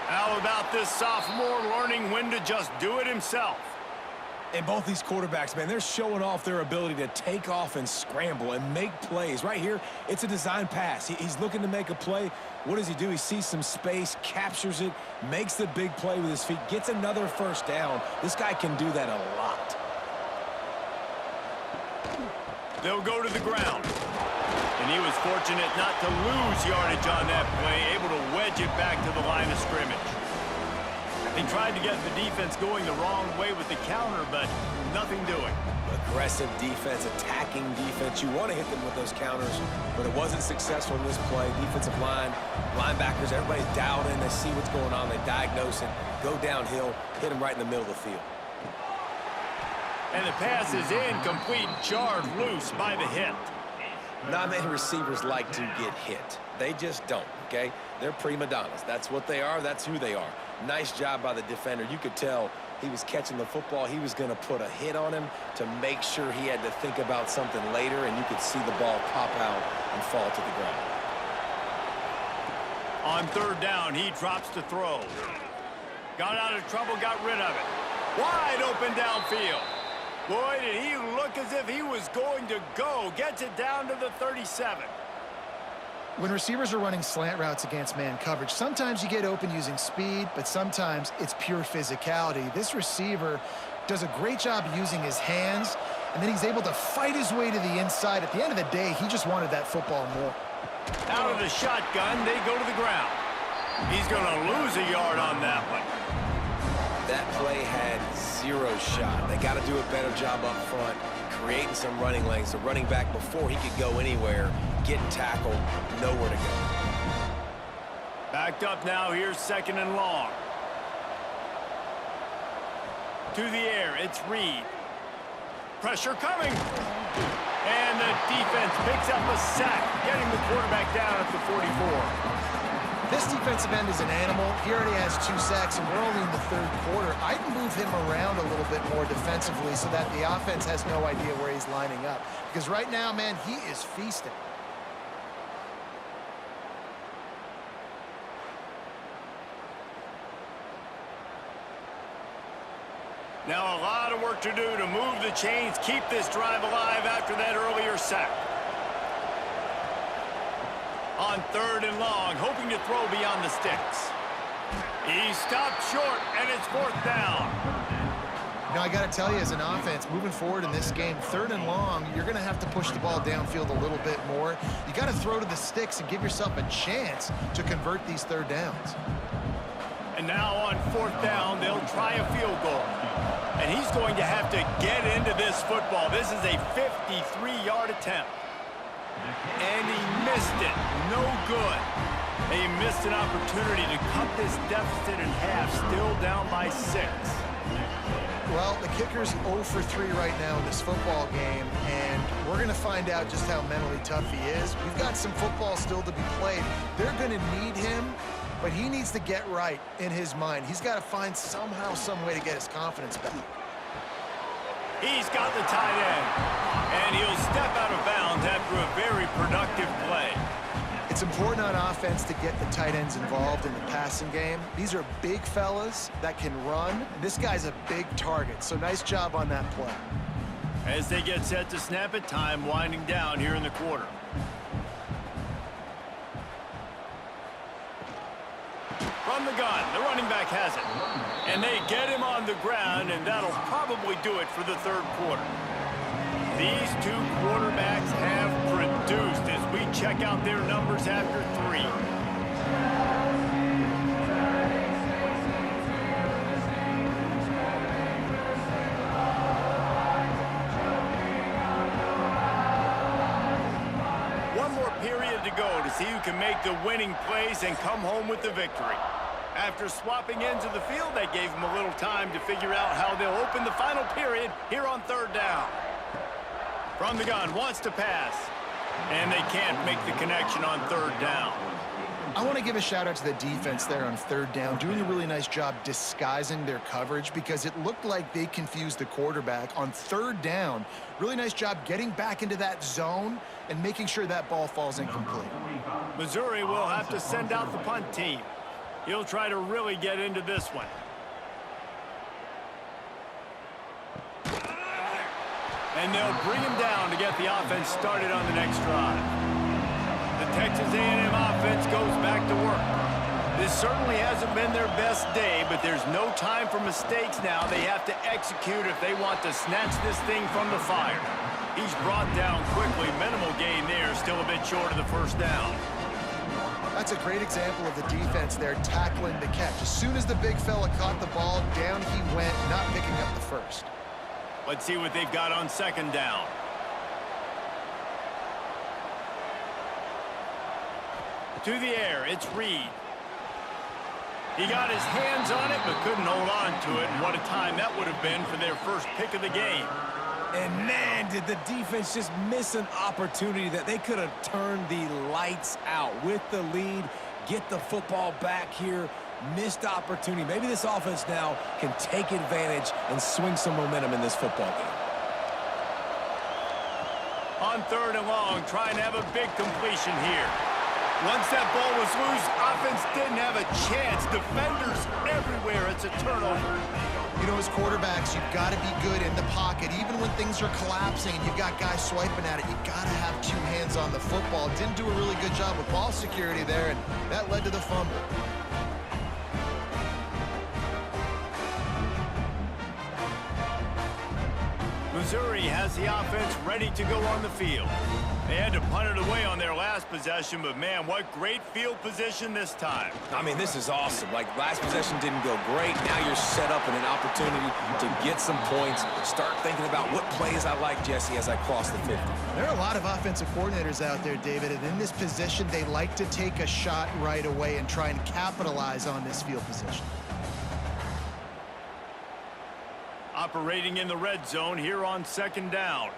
How about this sophomore learning when to just do it himself? And both these quarterbacks, man, they're showing off their ability to take off and scramble and make plays. Right here, it's a design pass. He's looking to make a play. What does he do? He sees some space, captures it, makes the big play with his feet, gets another first down. This guy can do that a lot. They'll go to the ground. And he was fortunate not to lose yardage on that play, able to wedge it back to the line of scrimmage. He tried to get the defense going the wrong way with the counter, but nothing doing. Aggressive defense, attacking defense. You want to hit them with those counters, but it wasn't successful in this play. Defensive line, linebackers, everybody's dialed in. They see what's going on. They diagnose it, go downhill, hit them right in the middle of the field. And the pass is incomplete, jarred loose by the hit. Not many receivers like to get hit. They just don't, okay? They're prima donnas. That's what they are. That's who they are. Nice job by the defender. You could tell he was catching the football. He was going to put a hit on him to make sure he had to think about something later, and you could see the ball pop out and fall to the ground. On third down, he drops to throw. Got out of trouble, got rid of it. Wide open downfield. Boy, did he look as if he was going to go. Gets it down to the 37. When receivers are running slant routes against man coverage, sometimes you get open using speed, but sometimes it's pure physicality. This receiver does a great job using his hands, and then he's able to fight his way to the inside. At the end of the day, he just wanted that football more. Out of the shotgun, they go to the ground. He's going to lose a yard on that one. That play had zero shot. They got to do a better job up front, creating some running lanes. The running back, before he could go anywhere, getting tackled, nowhere to go. Backed up now, here's second and long. To the air, it's Reed. Pressure coming. And the defense picks up a sack, getting the quarterback down at the 44. This defensive end is an animal. He already has 2 sacks, and we're only in the third quarter. I'd move him around a little bit more defensively so that the offense has no idea where he's lining up. Because right now, man, he is feasting. Now a lot of work to do to move the chains, keep this drive alive after that earlier sack. On third and long, hoping to throw beyond the sticks. He stopped short, and it's fourth down. Now, I got to tell you, as an offense, moving forward in this game, third and long, you're going to have to push the ball downfield a little bit more. You got to throw to the sticks and give yourself a chance to convert these third downs. And now on fourth down, they'll try a field goal. And he's going to have to get into this football. This is a 53-yard attempt. And he missed it. No good. They missed an opportunity to cut this deficit in half, still down by 6. Well, the kicker's 0 for 3 right now in this football game, and we're going to find out just how mentally tough he is. We've got some football still to be played. They're going to need him, but he needs to get right in his mind. He's got to find somehow, some way to get his confidence back. He's got the tight end, and he'll step out of bounds after a very productive play. It's important on offense to get the tight ends involved in the passing game. These are big fellas that can run. This guy's a big target, so nice job on that play. As they get set to snap it, time winding down here in the quarter. From the gun, the running back has it. And they get him on the ground, and that'll probably do it for the third quarter. These two quarterbacks have produced as we check out their numbers after 3. One more period to go to see who can make the winning plays and come home with the victory. After swapping ends of the field, they gave them a little time to figure out how they'll open the final period here on third down. From the gun, wants to pass. And they can't make the connection on third down. I want to give a shout out to the defense there on third down, doing a really nice job disguising their coverage because it looked like they confused the quarterback on third down. Really nice job getting back into that zone and making sure that ball falls incomplete. Missouri will have to send out the punt team. He'll try to really get into this one. And they'll bring him down to get the offense started on the next drive. The Texas A&M offense goes back to work. This certainly hasn't been their best day, but there's no time for mistakes now. They have to execute if they want to snatch this thing from the fire. He's brought down quickly. Minimal gain there. Still a bit short of the first down. That's a great example of the defense there tackling the catch. As soon as the big fella caught the ball, down he went, not picking up the first. Let's see what they've got on second down. To the air, it's Reed. He got his hands on it, but couldn't hold on to it. And what a time that would have been for their first pick of the game. And man, did the defense just miss an opportunity that they could have turned the lights out with the lead, get the football back here. Missed opportunity. Maybe this offense now can take advantage and swing some momentum in this football game. On third and long, trying to have a big completion here. Once that ball was loose, offense didn't have a chance. Defenders everywhere. It's a turnover. You know, as quarterbacks, you've got to be good in the pocket. Even when things are collapsing and you've got guys swiping at it, you've got to have two hands on the football. Didn't do a really good job with ball security there, and that led to the fumble. Missouri has the offense ready to go on the field. They had to punt it away on their last possession, but man, what great field position this time. I mean, this is awesome. Like, last possession didn't go great. Now you're set up in an opportunity to get some points. Start thinking about what plays I like, Jesse, as I cross the 50. There are a lot of offensive coordinators out there, David, and in this position, they like to take a shot right away and try and capitalize on this field position. Operating in the red zone here on second down.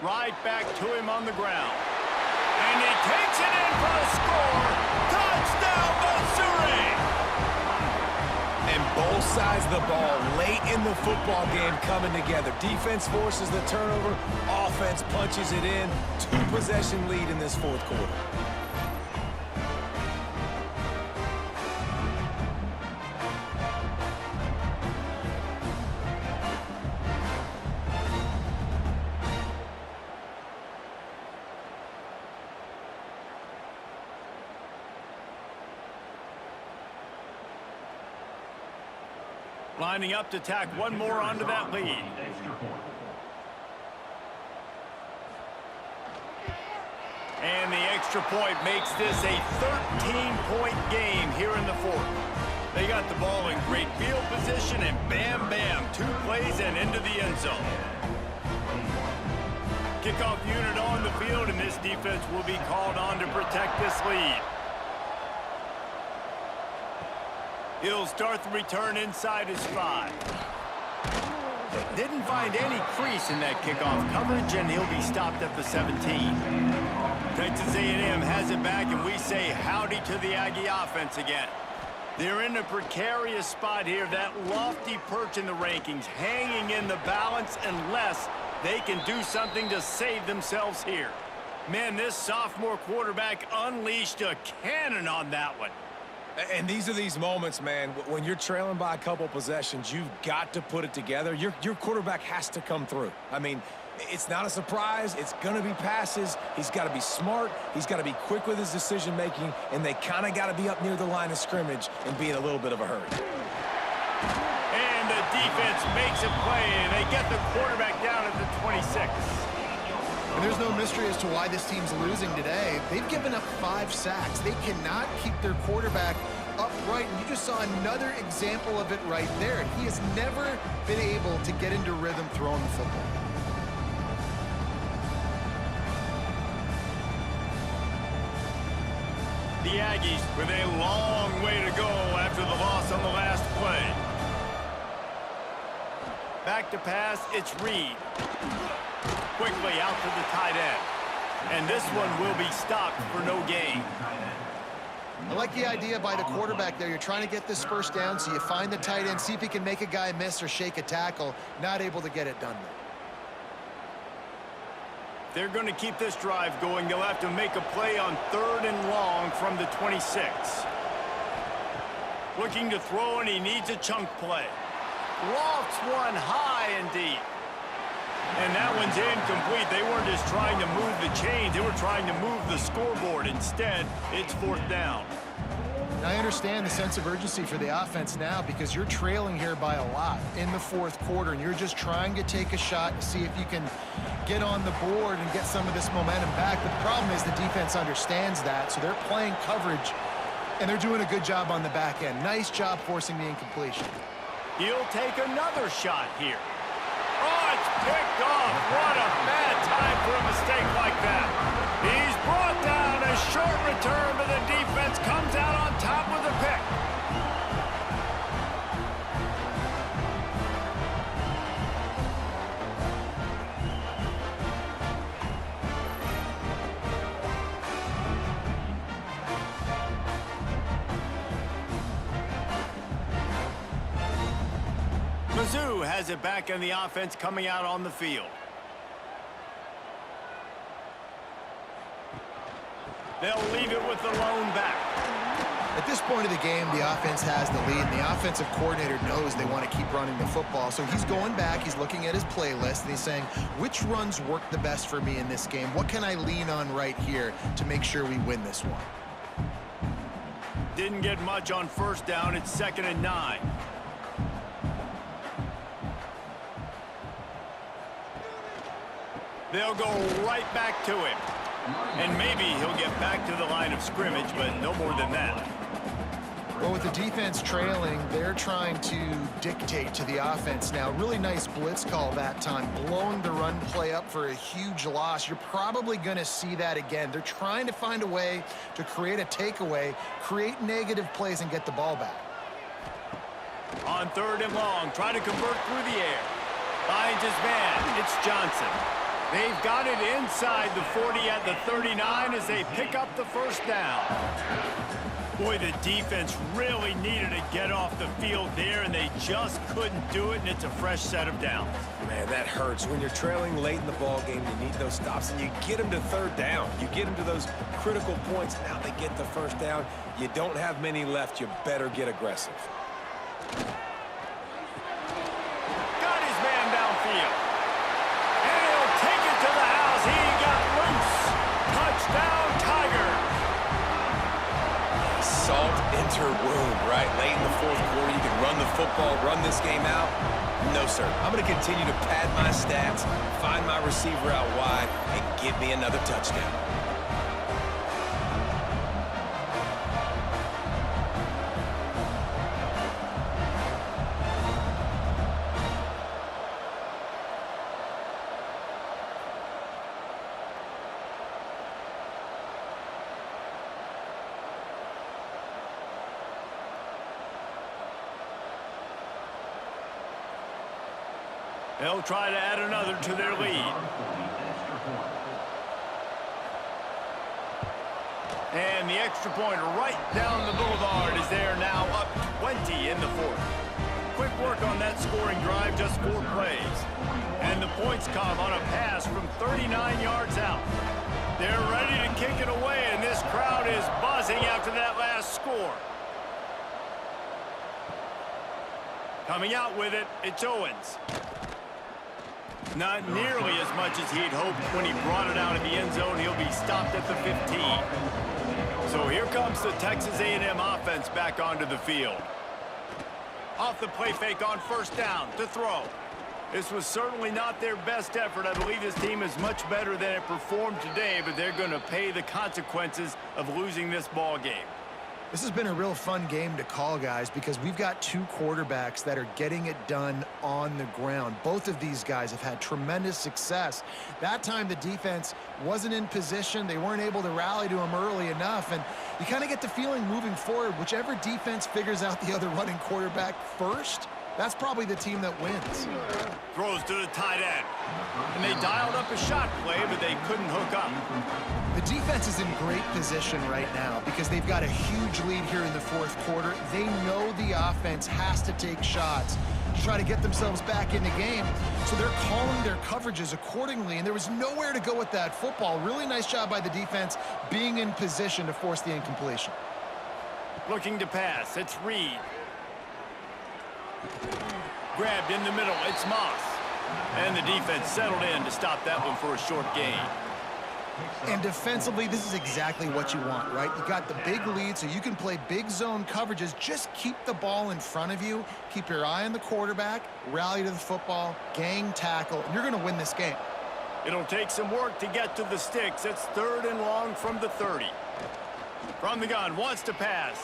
Right back to him on the ground. And he takes it in for the score. Touchdown, Missouri! And both sides of the ball late in the football game coming together. Defense forces the turnover. Offense punches it in. Two-possession lead in this fourth quarter. Lining up to tack one more onto that lead. And the extra point makes this a 13-point game here in the fourth. They got the ball in great field position, and bam, bam, 2 plays and into the end zone. Kickoff unit on the field, and this defense will be called on to protect this lead. He'll start the return inside his 5. Didn't find any crease in that kickoff coverage, and he'll be stopped at the 17. Texas A&M has it back, and we say howdy to the Aggie offense again. They're in a precarious spot here, that lofty perch in the rankings, hanging in the balance unless they can do something to save themselves here. Man, this sophomore quarterback unleashed a cannon on that one. And these are these moments, man, when you're trailing by a couple possessions, you've got to put it together. Your quarterback has to come through. I mean, it's not a surprise. It's going to be passes. He's got to be smart. He's got to be quick with his decision-making, and they kind of got to be up near the line of scrimmage and be in a little bit of a hurry. And the defense makes a play, and they get the quarterback down at the 26. And there's no mystery as to why this team's losing today. They've given up 5 sacks. They cannot keep their quarterback upright, and you just saw another example of it right there. He has never been able to get into rhythm throwing the football. The Aggies with a long way to go after the loss on the last play. Back to pass, it's Reed. Quickly out to the tight end. And this one will be stopped for no gain. I like the idea by the quarterback there. You're trying to get this first down, so you find the tight end, see if he can make a guy miss or shake a tackle. Not able to get it done there. They're going to keep this drive going. They'll have to make a play on 3rd and long from the 26. Looking to throw, and he needs a chunk play. Lofts one high and deep. And that one's incomplete. They weren't just trying to move the chains. They were trying to move the scoreboard. Instead, it's 4th down. And I understand the sense of urgency for the offense now because you're trailing here by a lot in the fourth quarter, and you're just trying to take a shot to see if you can get on the board and get some of this momentum back. But the problem is the defense understands that, so they're playing coverage, and they're doing a good job on the back end. Nice job forcing the incompletion. He'll take another shot here. Oh, it's picked off. What a bad time for a mistake like that. He's brought down. A short return, but the defense comes out on top with a pick. Mizzou has it back in the offense coming out on the field. They'll leave it with the lone back. At this point of the game, the offense has the lead, and the offensive coordinator knows they want to keep running the football. So he's going back, he's looking at his playlist, and he's saying, which runs work the best for me in this game? What can I lean on right here to make sure we win this one? Didn't get much on first down. It's 2nd and 9. They'll go right back to him. And maybe he'll get back to the line of scrimmage, but no more than that. Well, with the defense trailing, they're trying to dictate to the offense now. Really nice blitz call that time, blowing the run play up for a huge loss. You're probably going to see that again. They're trying to find a way to create a takeaway, create negative plays, and get the ball back. On 3rd and long, try to convert through the air. Finds his man. It's Johnson. They've got it inside the 40 at the 39 as they pick up the first down. Boy, the defense really needed to get off the field there, and they just couldn't do it, and it's a fresh set of downs. Man, that hurts. When you're trailing late in the ball game, you need those stops, and you get them to 3rd down. You get them to those critical points. Now they get the first down. You don't have many left. You better get aggressive. Got his man downfield. Take it to the house. He got loose. Touchdown, Tiger. Salt into wound, right? Late in the fourth quarter, you can run the football, run this game out. No, sir. I'm going to continue to pad my stats, find my receiver out wide, and give me another touchdown. They'll try to add another to their lead. And the extra point right down the boulevard is there now, up 20 in the fourth. Quick work on that scoring drive, just 4 plays. And the points come on a pass from 39 yards out. They're ready to kick it away, and this crowd is buzzing after that last score. Coming out with it, it's Owens. Not nearly as much as he'd hoped when he brought it out of the end zone. He'll be stopped at the 15. So here comes the Texas A&M offense back onto the field. Off the play fake on first down to throw. This was certainly not their best effort. I believe this team is much better than it performed today, but they're going to pay the consequences of losing this ball game. This has been a real fun game to call, guys, because we've got 2 quarterbacks that are getting it done on the ground. Both of these guys have had tremendous success. That time the defense wasn't in position. They weren't able to rally to him early enough, and you kind of get the feeling moving forward, whichever defense figures out the other running quarterback first, that's probably the team that wins. Throws to the tight end. And they dialed up a shot play, but they couldn't hook up. The defense is in great position right now because they've got a huge lead here in the fourth quarter. They know the offense has to take shots to try to get themselves back in the game. So they're calling their coverages accordingly, and there was nowhere to go with that football. Really nice job by the defense being in position to force the incompletion. Looking to pass. It's Reed. Grabbed in the middle. It's Moss. And the defense settled in to stop that one for a short gain. And defensively, this is exactly what you want, right? You got the big lead, so you can play big zone coverages. Just keep the ball in front of you. Keep your eye on the quarterback, rally to the football, gang tackle, and you're going to win this game. It'll take some work to get to the sticks. It's 3rd and long from the 30. From the gun, wants to pass.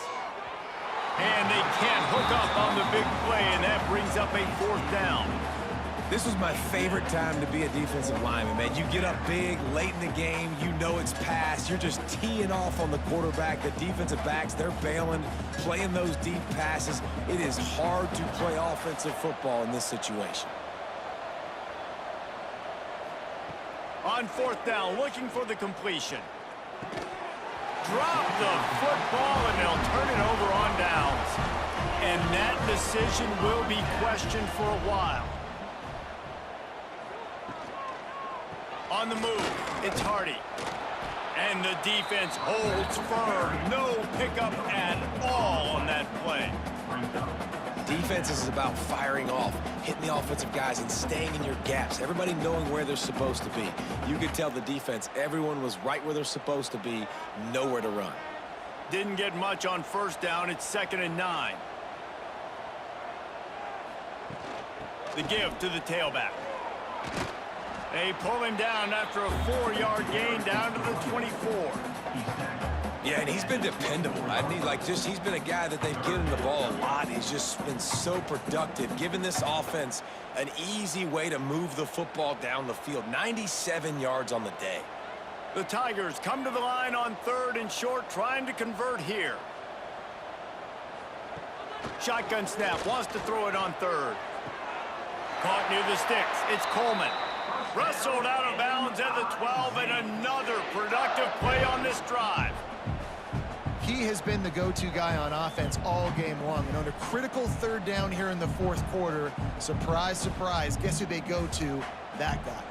And they can't hook up on the big play, and that brings up a 4th down. This was my favorite time to be a defensive lineman, man. You get up big, late in the game, you know it's past. You're just teeing off on the quarterback. The defensive backs, they're bailing, playing those deep passes. It is hard to play offensive football in this situation. On 4th down, looking for the completion. Drop the football, and they'll turn it over on downs. And that decision will be questioned for a while. On the move, it's Hardy. And the defense holds firm. No pickup at all on that play. Defense is about firing off, hitting the offensive guys and staying in your gaps. Everybody knowing where they're supposed to be. You could tell the defense, everyone was right where they're supposed to be, nowhere to run. Didn't get much on 1st down. It's 2nd and 9. The give to the tailback. They pull him down after a 4-yard gain down to the 24. Yeah, and he's been dependable. I mean, he's been a guy that they've given the ball a lot. He's just been so productive, giving this offense an easy way to move the football down the field. 97 yards on the day. The Tigers come to the line on 3rd and short, trying to convert here. Shotgun snap, wants to throw it on 3rd. Caught near the sticks. It's Coleman. Wrestled out of bounds at the 12, and another productive play on this drive. He has been the go-to guy on offense all game long. And on a critical 3rd down here in the 4th quarter, surprise, surprise, guess who they go to? That guy.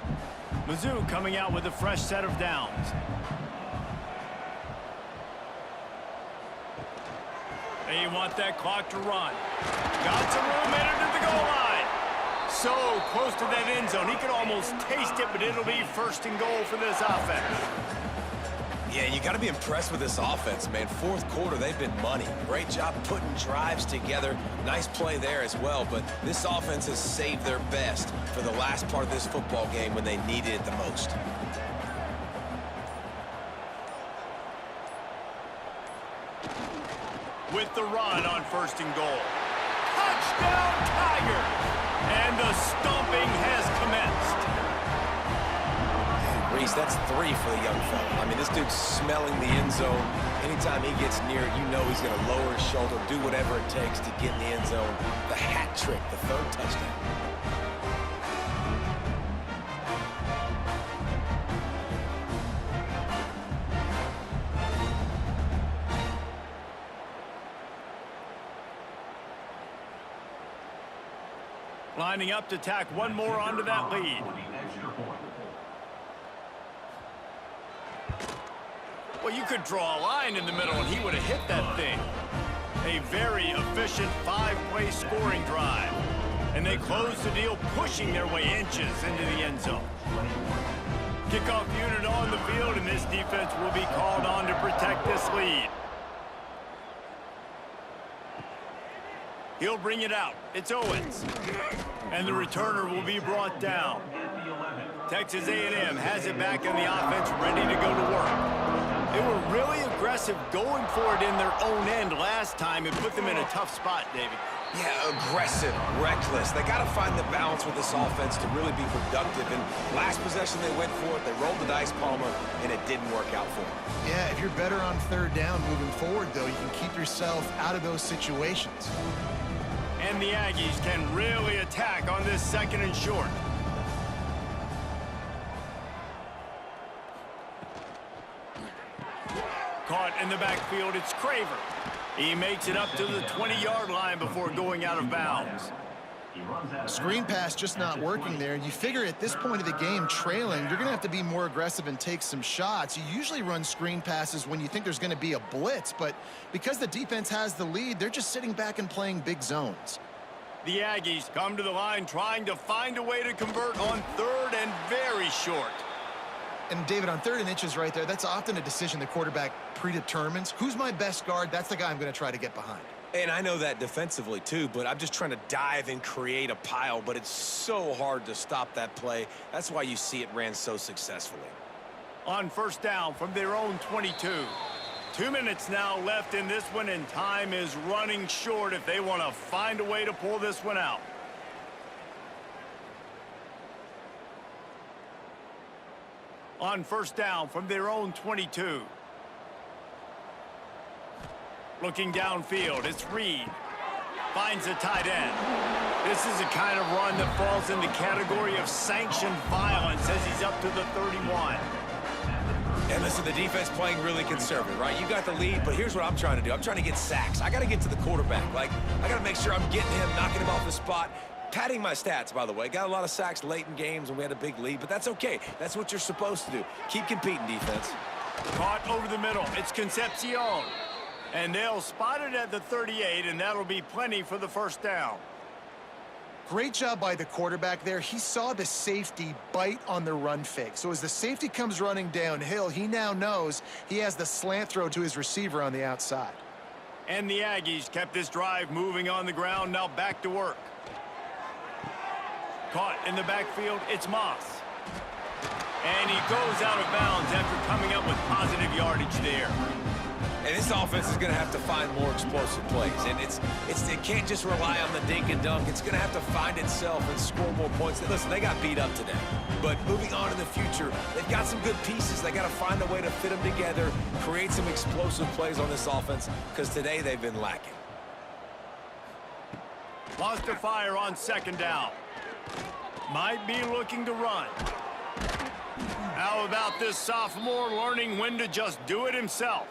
Mizzou coming out with a fresh set of downs. They want that clock to run. Got some room in it to the goal line. So close to that end zone. He could almost taste it, but it'll be 1st and goal for this offense. Yeah, you got to be impressed with this offense, man. 4th quarter, they've been money. Great job putting drives together. Nice play there as well, but this offense has saved their best for the last part of this football game when they needed it the most. With the run on 1st and goal. Touchdown, Tigers! And the stomping has commenced. Reese, that's 3 for the young fella. I mean, this dude's smelling the end zone. Anytime he gets near it, you know he's going to lower his shoulder, do whatever it takes to get in the end zone. The hat trick, the 3rd touchdown. Lining up to tack one more onto that lead. Well, you could draw a line in the middle, and he would have hit that thing. A very efficient 5-play scoring drive. And they close the deal, pushing their way inches into the end zone. Kickoff unit on the field, and this defense will be called on to protect this lead. He'll bring it out. It's Owens. And the returner will be brought down. Texas A&M has it back in the offense, ready to go to work. They were really aggressive going for it in their own end last time and put them in a tough spot, David. Yeah, aggressive, reckless. They got to find the balance with this offense to really be productive. And last possession they went for it. They rolled the dice, Palmer, and it didn't work out for them. Yeah, if you're better on 3rd down moving forward, though, you can keep yourself out of those situations. And the Aggies can really attack on this 2nd and short. Caught in the backfield, it's Craver. He makes it up to the 20-yard line before going out of bounds. Screen pass just not working there. You figure at this point of the game, trailing, you're going to have to be more aggressive and take some shots. You usually run screen passes when you think there's going to be a blitz, but because the defense has the lead, they're just sitting back and playing big zones. The Aggies come to the line trying to find a way to convert on 3rd and very short. And David, on 3rd and inches right there, that's often a decision the quarterback predetermines. Who's my best guard? That's the guy I'm going to try to get behind. And I know that defensively too, but I'm just trying to dive and create a pile, but it's so hard to stop that play. That's why you see it ran so successfully. On 1st down from their own 22. 2 minutes now left in this one, and time is running short if they want to find a way to pull this one out. On 1st down from their own 22. Looking downfield, it's Reed. Finds a tight end. This is a kind of run that falls in the category of sanctioned violence as he's up to the 31. And listen, the defense playing really conservative, right? You got the lead, but here's what I'm trying to do. I'm trying to get sacks. I got to get to the quarterback. Like, I got to make sure I'm getting him, knocking him off the spot. Padding my stats, by the way. Got a lot of sacks late in games when we had a big lead, but that's okay. That's what you're supposed to do. Keep competing, defense. Caught over the middle. It's Concepcion. And they'll spot it at the 38, and that'll be plenty for the 1st down. Great job by the quarterback there. He saw the safety bite on the run fake. So as the safety comes running downhill, he now knows he has the slant throw to his receiver on the outside. And the Aggies kept this drive moving on the ground. Now back to work. Caught in the backfield, it's Moss. And he goes out of bounds after coming up with positive yardage there. And this offense is going to have to find more explosive plays. And it can't just rely on the dink and dunk. It's going to have to find itself and score more points. Listen, they got beat up today. But moving on in the future, they've got some good pieces. They got to find a way to fit them together, create some explosive plays on this offense, because today they've been lacking. Lost to fire on 2nd down. Might be looking to run. How about this sophomore learning when to just do it himself?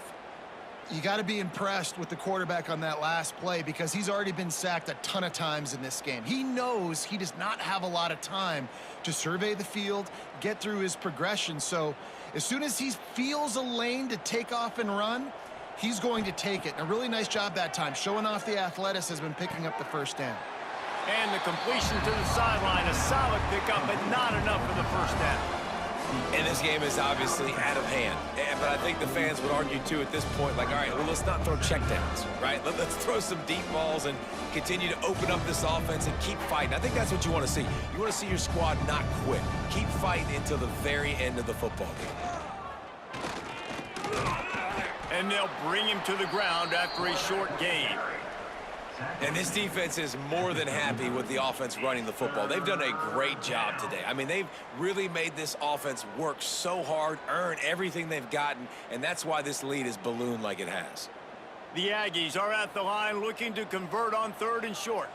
You got to be impressed with the quarterback on that last play because he's already been sacked a ton of times in this game. He knows he does not have a lot of time to survey the field, get through his progression. So as soon as he feels a lane to take off and run, he's going to take it. And a really nice job that time, showing off the athleticism and picking up the 1st down. And the completion to the sideline, a solid pickup, but not enough for the 1st down. And this game is obviously out of hand. But I think the fans would argue, too, at this point, like, all right, well, let's not throw checkdowns, right? Let's throw some deep balls and continue to open up this offense and keep fighting. I think that's what you want to see. You want to see your squad not quit. Keep fighting until the very end of the football game. And they'll bring him to the ground after a short gain. And this defense is more than happy with the offense running the football. They've done a great job today. I mean, they've really made this offense work so hard, earn everything they've gotten, and that's why this lead is ballooned like it has. The Aggies are at the line looking to convert on 3rd and short.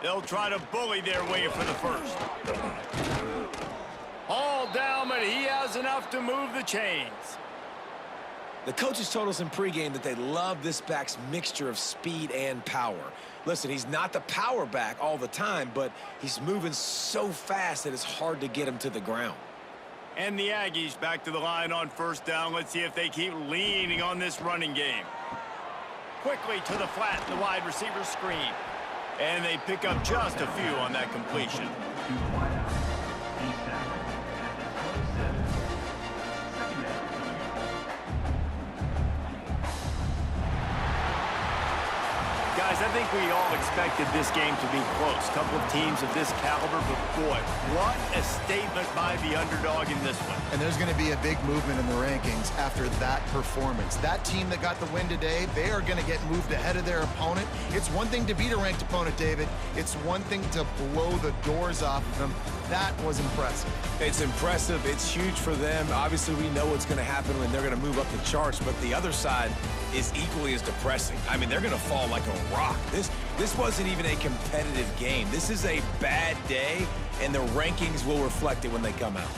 They'll try to bully their way for the 1st. All down, but he has enough to move the chains. The coaches told us in pregame that they love this back's mixture of speed and power. Listen, he's not the power back all the time, but he's moving so fast that it's hard to get him to the ground. And the Aggies back to the line on 1st down. Let's see if they keep leaning on this running game. Quickly to the flat, the wide receiver screen. And they pick up just a few on that completion. Guys, I think we all expected this game to be close. Couple of teams of this caliber, but boy, what a statement by the underdog in this one. And there's going to be a big movement in the rankings after that performance. That team that got the win today, they are going to get moved ahead of their opponent. It's one thing to beat a ranked opponent, David. It's one thing to blow the doors off of them. That was impressive. It's impressive. It's huge for them. Obviously, we know what's going to happen when they're going to move up the charts, but the other side is equally as depressing. I mean, they're going to fall like a rock. This wasn't even a competitive game. This is a bad day, and the rankings will reflect it when they come out.